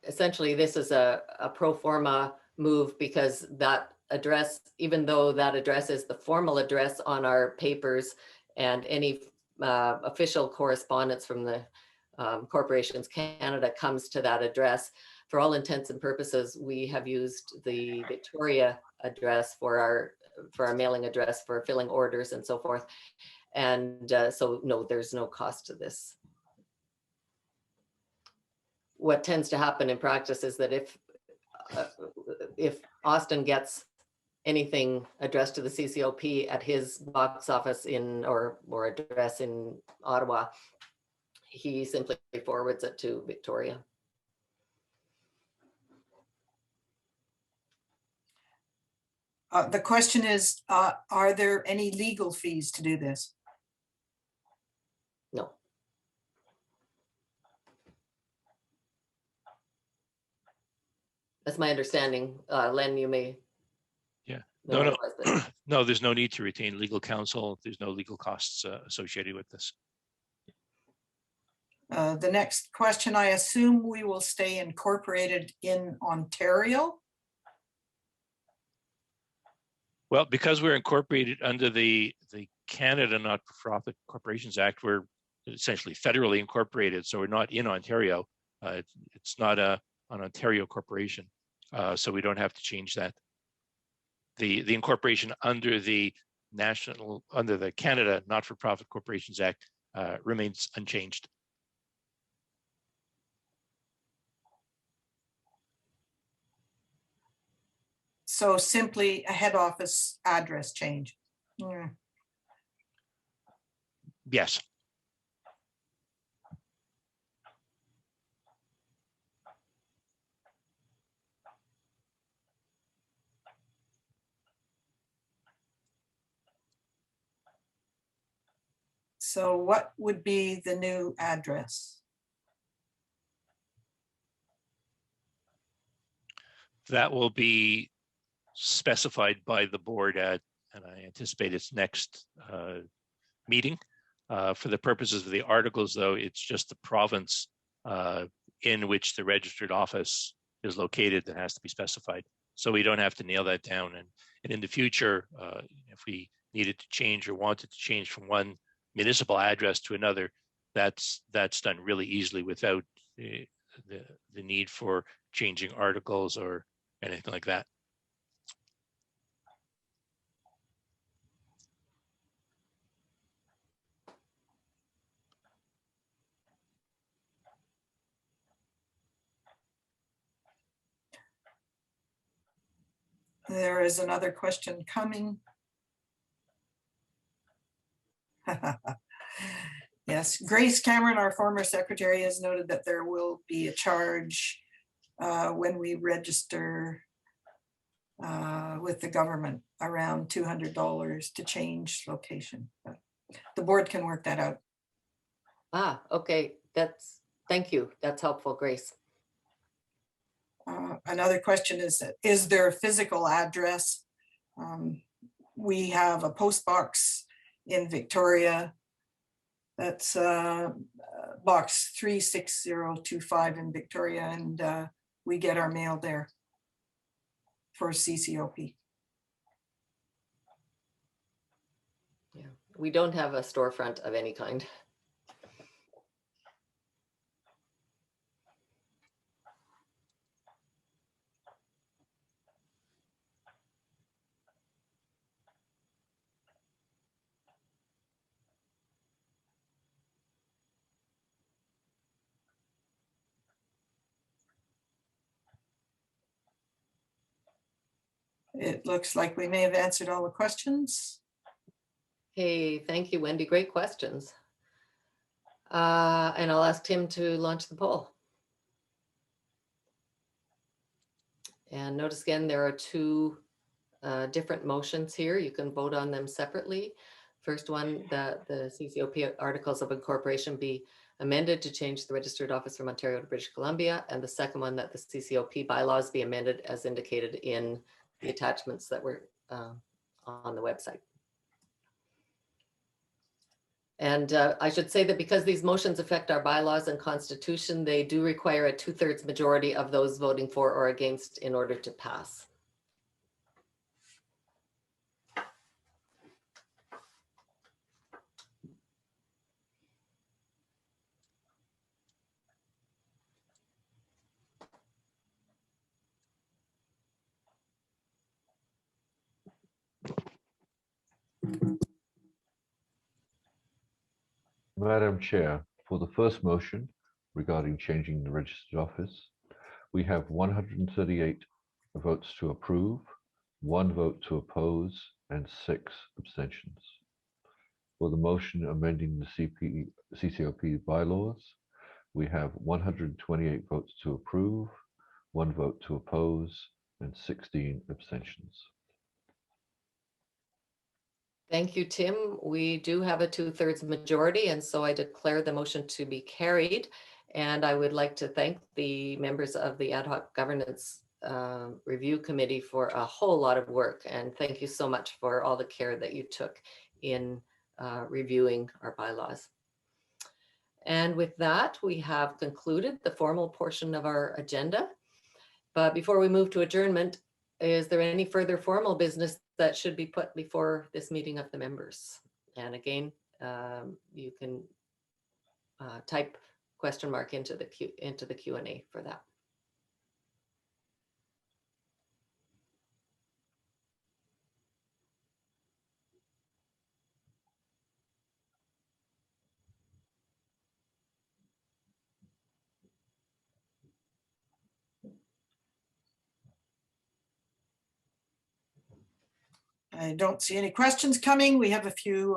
essentially this is a pro forma move because that address, even though that address is the formal address on our papers and any official correspondence from the Corporations Canada comes to that address, for all intents and purposes, we have used the Victoria address for our mailing address for filling orders and so forth. And so no, there's no cost to this. What tends to happen in practice is that if Austin gets anything addressed to the CCOP at his box office or address in Ottawa, he simply forwards it to Victoria. the question is, are there any legal fees to do this? No. That's my understanding. Len, you may. Yeah. know No. otherwise, but- No, there's no need to retain legal counsel. There's no legal costs associated with this. The next question, I assume we will stay incorporated in Ontario? Well, because we're incorporated under the Canada Not-for-Profit Corporations Act, we're essentially federally incorporated. So we're not in Ontario. It's not an Ontario corporation. So we don't have to change that. The incorporation under the Canada Not-for-Profit Corporations Act remains unchanged. So simply a head office address change. Yeah. Yes. So what would be the new address? That will be specified by the board at, and I anticipate its next meeting. For the purposes of the articles, though, it's just the province in which the registered office is located that has to be specified. So we don't have to nail that down. And in the future, if we needed to change or wanted to change from one municipal address to another, that's done really easily without the need for changing articles or anything like that. There is another question coming. Yes, Grace Cameron, our former secretary, has noted that there will be a charge when we register with the government, around $200 to change location. But the board can work that out. Ah, okay, thank you. That's helpful, Grace. Another question is there a physical address? We have a post box in Victoria. That's box 36025 in Victoria, and we get our mail there for CCoP. Yeah, we don't have a storefront of any kind. It looks like we may have answered all the questions. Hey, thank you, Wendy. Great questions. And I'll ask Tim to launch the poll. And notice again, there are two different motions here. You can vote on them separately. First one, that the CCoP Articles of Incorporation be amended to change the registered office from Ontario to British Columbia. And the second one, that the CCoP bylaws be amended as indicated in the attachments that were on the website. And I should say that because these motions affect our bylaws and constitution, they do require a 2/3 majority of those voting for or against in order to pass. Madam Chair, for the first motion regarding changing the registered office, we have 138 votes to approve, 1 vote to oppose, and 6 abstentions. For the motion amending the CCoP bylaws, we have 128 votes to approve, 1 vote to oppose, and 16 abstentions. Thank you, Tim. We do have a 2/3 majority, and so I declare the motion to be carried. And I would like to thank the members of the Ad hoc Governance Review Committee for a whole lot of work. And thank you so much for all the care that you took in reviewing our bylaws. And with that, we have concluded the formal portion of our agenda. But before we move to adjournment, is there any further formal business that should be put before this meeting of the members? And again, you can type question mark into the Q&A for that. I don't see any questions coming. We have a few,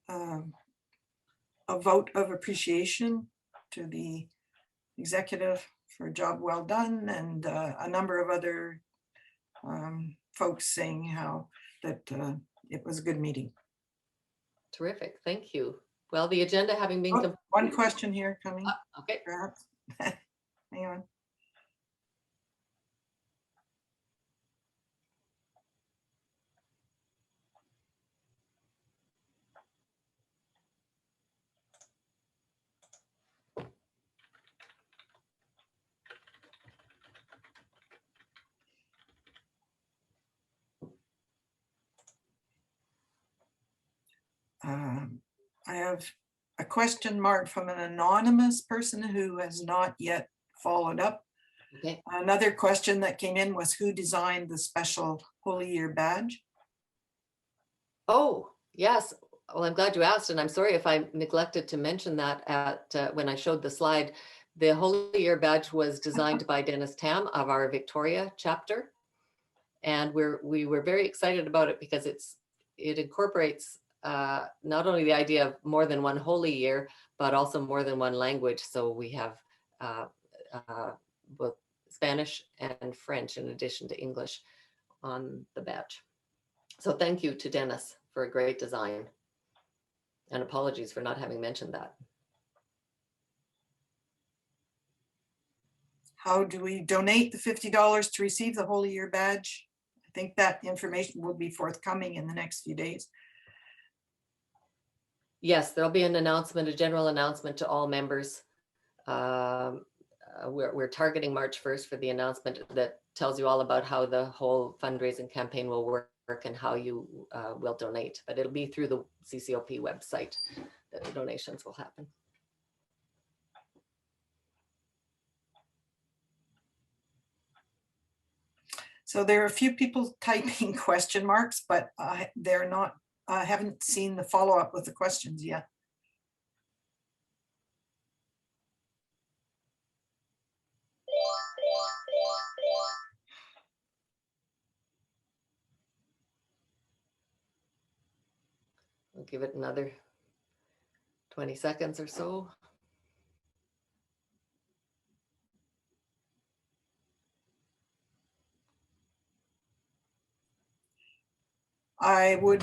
a vote of appreciation to the executive for a job well done, and a number of other folks saying how that it was a good meeting. Terrific, thank you. Well, the agenda having been Oh, one question here coming. okay. Perhaps. Hang on. I have a question mark from an anonymous person who has not yet followed up. Okay. Another question that came in was who designed the special Holy Year badge? Oh, yes. Well, I'm glad you asked, and I'm sorry if I neglected to mention that at when I showed the slide. The Holy Year badge was designed by Dennis Tam of our Victoria chapter, and we were very excited about it because it incorporates not only the idea of more than one holy year, but also more than one language. So we have both Spanish and French in addition to English on the badge. So thank you to Dennis for a great design. And apologies for not having mentioned that. How do we donate the $50 to receive the Holy Year badge? I think that information will be forthcoming in the next few days. Yes, there'll be an announcement, a general announcement to all members. We're targeting March 1st for the announcement that tells you all about how the whole fundraising campaign will work and how you will donate. But it'll be through the CCoP website that the donations will happen. So there are a few people typing question marks, but they're not, I haven't seen the follow-up with the questions yet. We'll give it another 20 seconds or so. I would,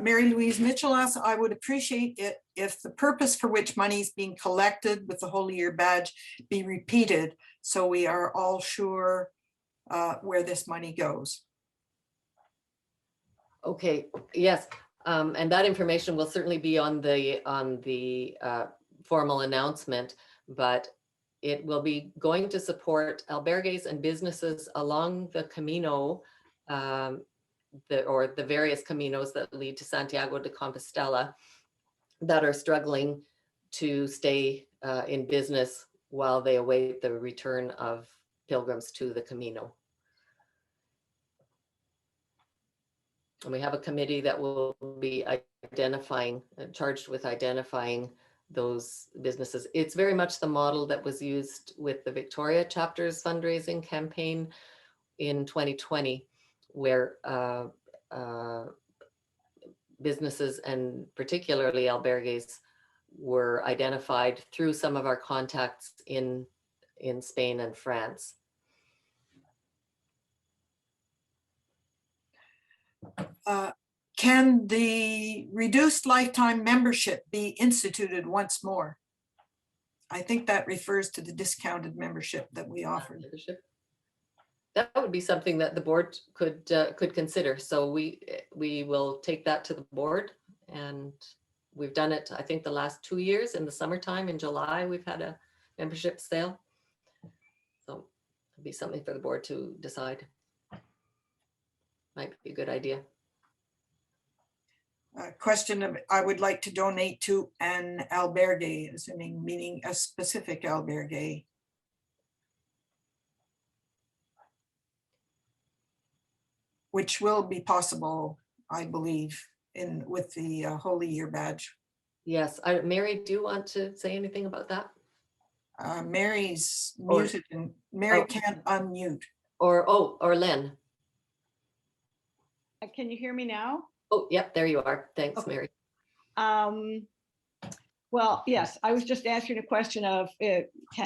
Mary Louise Mitchell asks, I would appreciate it if the purpose for which money is being collected with the Holy Year badge be repeated so we are all sure where this money goes. Okay, yes, and that information will certainly be on the formal announcement, but it will be going to support albergues and businesses along the Camino, or the various caminos that lead to Santiago de Compostela that are struggling to stay in business while they await the return of pilgrims to the Camino. And we have a committee that will be identifying, charged with identifying those businesses. It's very much the model that was used with the Victoria chapter's fundraising campaign in 2020, where businesses and particularly albergues were identified through some of our contacts in Spain and France. Can the reduced lifetime membership be instituted once more? I think that refers to the discounted membership that we offered. That would be something that the board could consider. So we will take that to the board, and we've done it, I think, the last 2 years. In the summertime, in July, we've had a membership sale. So it'd be something for the board to decide. Might be a good idea. Question of, I would like to donate to an albergue, assuming meaning a specific albergue. Which will be possible, I believe, with the Holy Year badge. Yes, Mary, do you want to say anything about that? Mary's muted and Mary can't unmute. Or Len. Can you hear me now? Oh, yep, there you are. Thanks, Okay. Mary. Well, yes, I was just answering a question of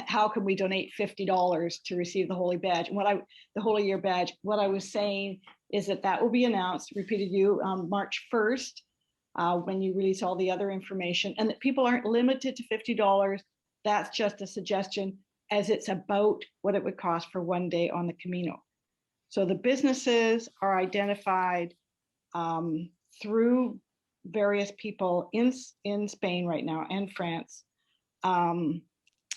how can we donate $50 to receive the Holy Badge? And the Holy Year badge. What I was saying is that will be announced, repeated you, March 1st, when you release all the other information, and that people aren't limited to $50. That's just a suggestion, as it's about what it would cost for one day on the Camino. So the businesses are identified through various people in Spain right now and France. And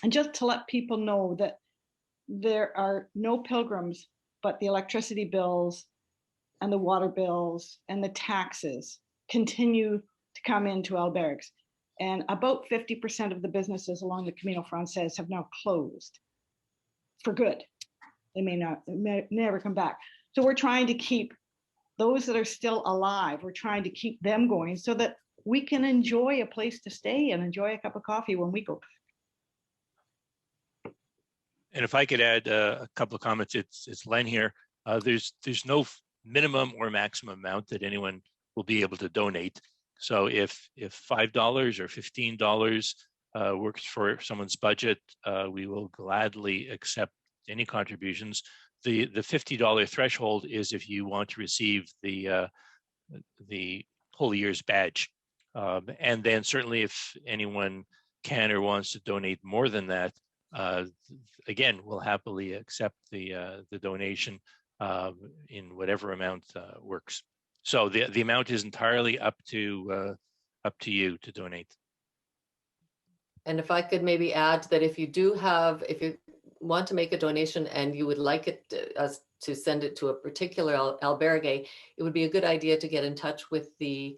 just to let people know that there are no pilgrims, but the electricity bills and the water bills and the taxes continue to come into albergues. And about 50% of the businesses along the Camino Frances have now closed for good. They may never come back. So we're trying to keep those that are still alive, we're trying to keep them going so that we can enjoy a place to stay and enjoy a cup of coffee when we go back. And if I could add a couple of comments, it's Len here. There's no minimum or maximum amount that anyone will be able to donate. So if $5 or $15 works for someone's budget, we will gladly accept any contributions. The $50 threshold is if you want to receive the Holy Year's badge. And then certainly if anyone can or wants to donate more than that, again, we'll happily accept the donation in whatever amount works. So the amount is entirely up to you to donate. And if I could maybe add that if you want to make a donation and you would like us to send it to a particular albergue, it would be a good idea to get in touch with the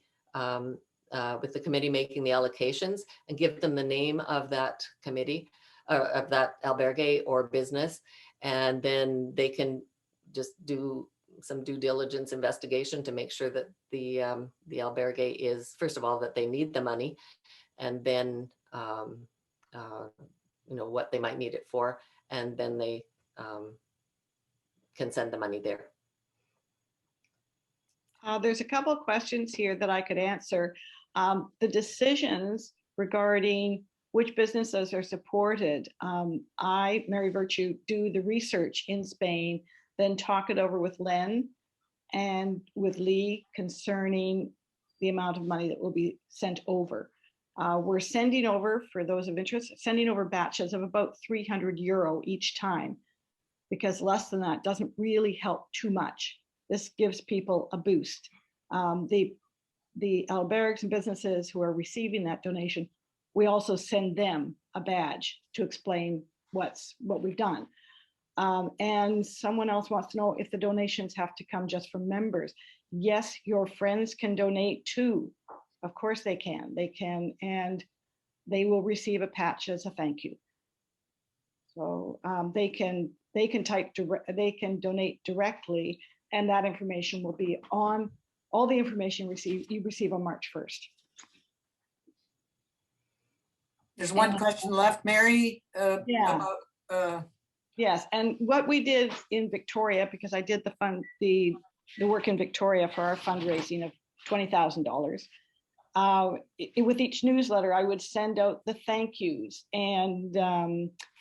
committee making the allocations and give them the name of that committee, of that albergue or business, and then they can just do some due diligence investigation to make sure that the albergue is, first of all, that they need the money, and then what they might need it for, and then they can send the money there. There's a couple of questions here that I could answer. The decisions regarding which businesses are supported, I, Mary Virtue, do the research in Spain, then talk it over with Len and with Lee concerning the amount of money that will be sent over. We're sending over, for those of interest, sending over batches of about €300 each time, because less than that doesn't really help too much. This gives people a boost. The albergues and businesses who are receiving that donation, we also send them a badge to explain what we've done. And someone else wants to know if the donations have to come just from members. Yes, your friends can donate too. Of course they can. They can, and they will receive a patch as a thank you. So they can donate directly, and that information will be on all the information you receive on March 1st. There's one question left, Mary. Yeah. Yes, and what we did in Victoria, because I did the work in Victoria for our fundraising of $20,000. With each newsletter, I would send out the thank yous and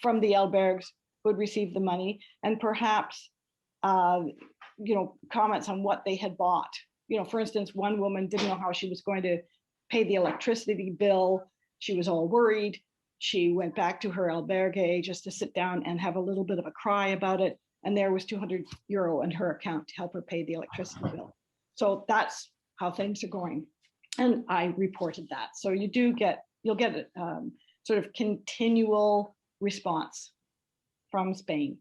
from the albergues who would receive the money, and perhaps comments on what they had bought. For instance, one woman didn't know how she was going to pay the electricity bill. She was all worried. She went back to her albergue just to sit down and have a little bit of a cry about it. And there was €200 in her account to help her pay the electricity bill. So that's how things are going. And I reported that. So you'll get a sort of continual response from Spain.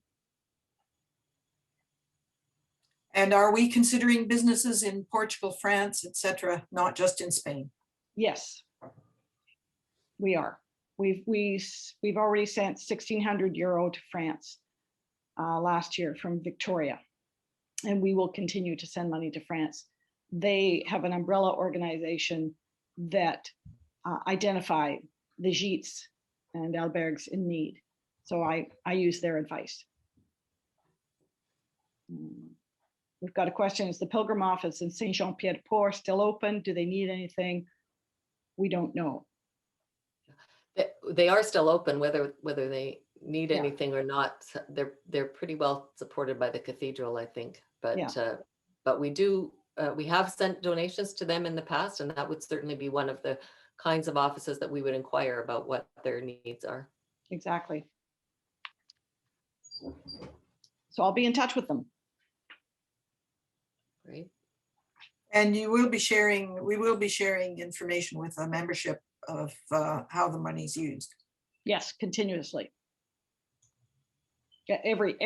And are we considering businesses in Portugal, France, etc., not just in Spain? Yes, we are. We've already sent €1,600 to France last year from Victoria, and we will continue to send money to France. They have an umbrella organization that identify the gîtes and albergues in need. So I use their advice. We've got a question: is the Pilgrim office in Saint-Jean-Pied-de-Port still open? Do they need anything? We don't know. They are still open, whether they need anything or not. They're pretty well supported by the cathedral, I think. But but we have sent donations to them in the past, and that would certainly be one of the kinds of offices that we would inquire about what their needs are. Exactly. So I'll be in touch with them. Great. And we will be sharing information with a membership of how the money's used. Yes, continuously. Yeah, every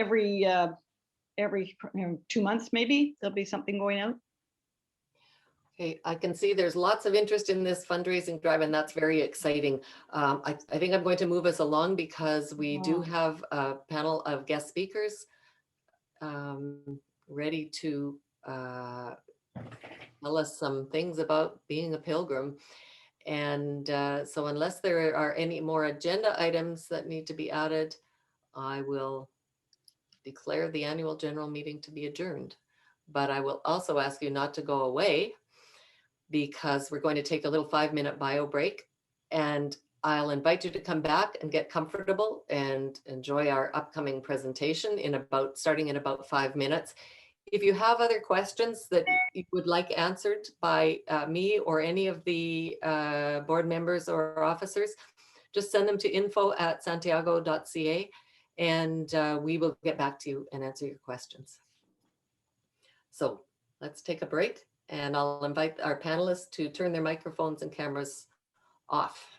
2 months, maybe there'll be something going out. Okay, I can see there's lots of interest in this fundraising drive, and that's very exciting. I think I'm going to move us along because we do have a panel of guest speakers ready to tell us some things about being a pilgrim. And so unless there are any more agenda items that need to be added, I will declare the annual general meeting to be adjourned. But I will also ask you not to go away, because we're going to take a little 5-minute bio break, and I'll invite you to come back and get comfortable and enjoy our upcoming presentation starting in about 5 minutes. If you have other questions that you would like answered by me or any of the board members or officers, just send them to info@santiago.ca, and we will get back to you and answer your questions. So let's take a break, and I'll invite our panelists to turn their microphones and cameras off.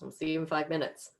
I'll see you in 5 minutes.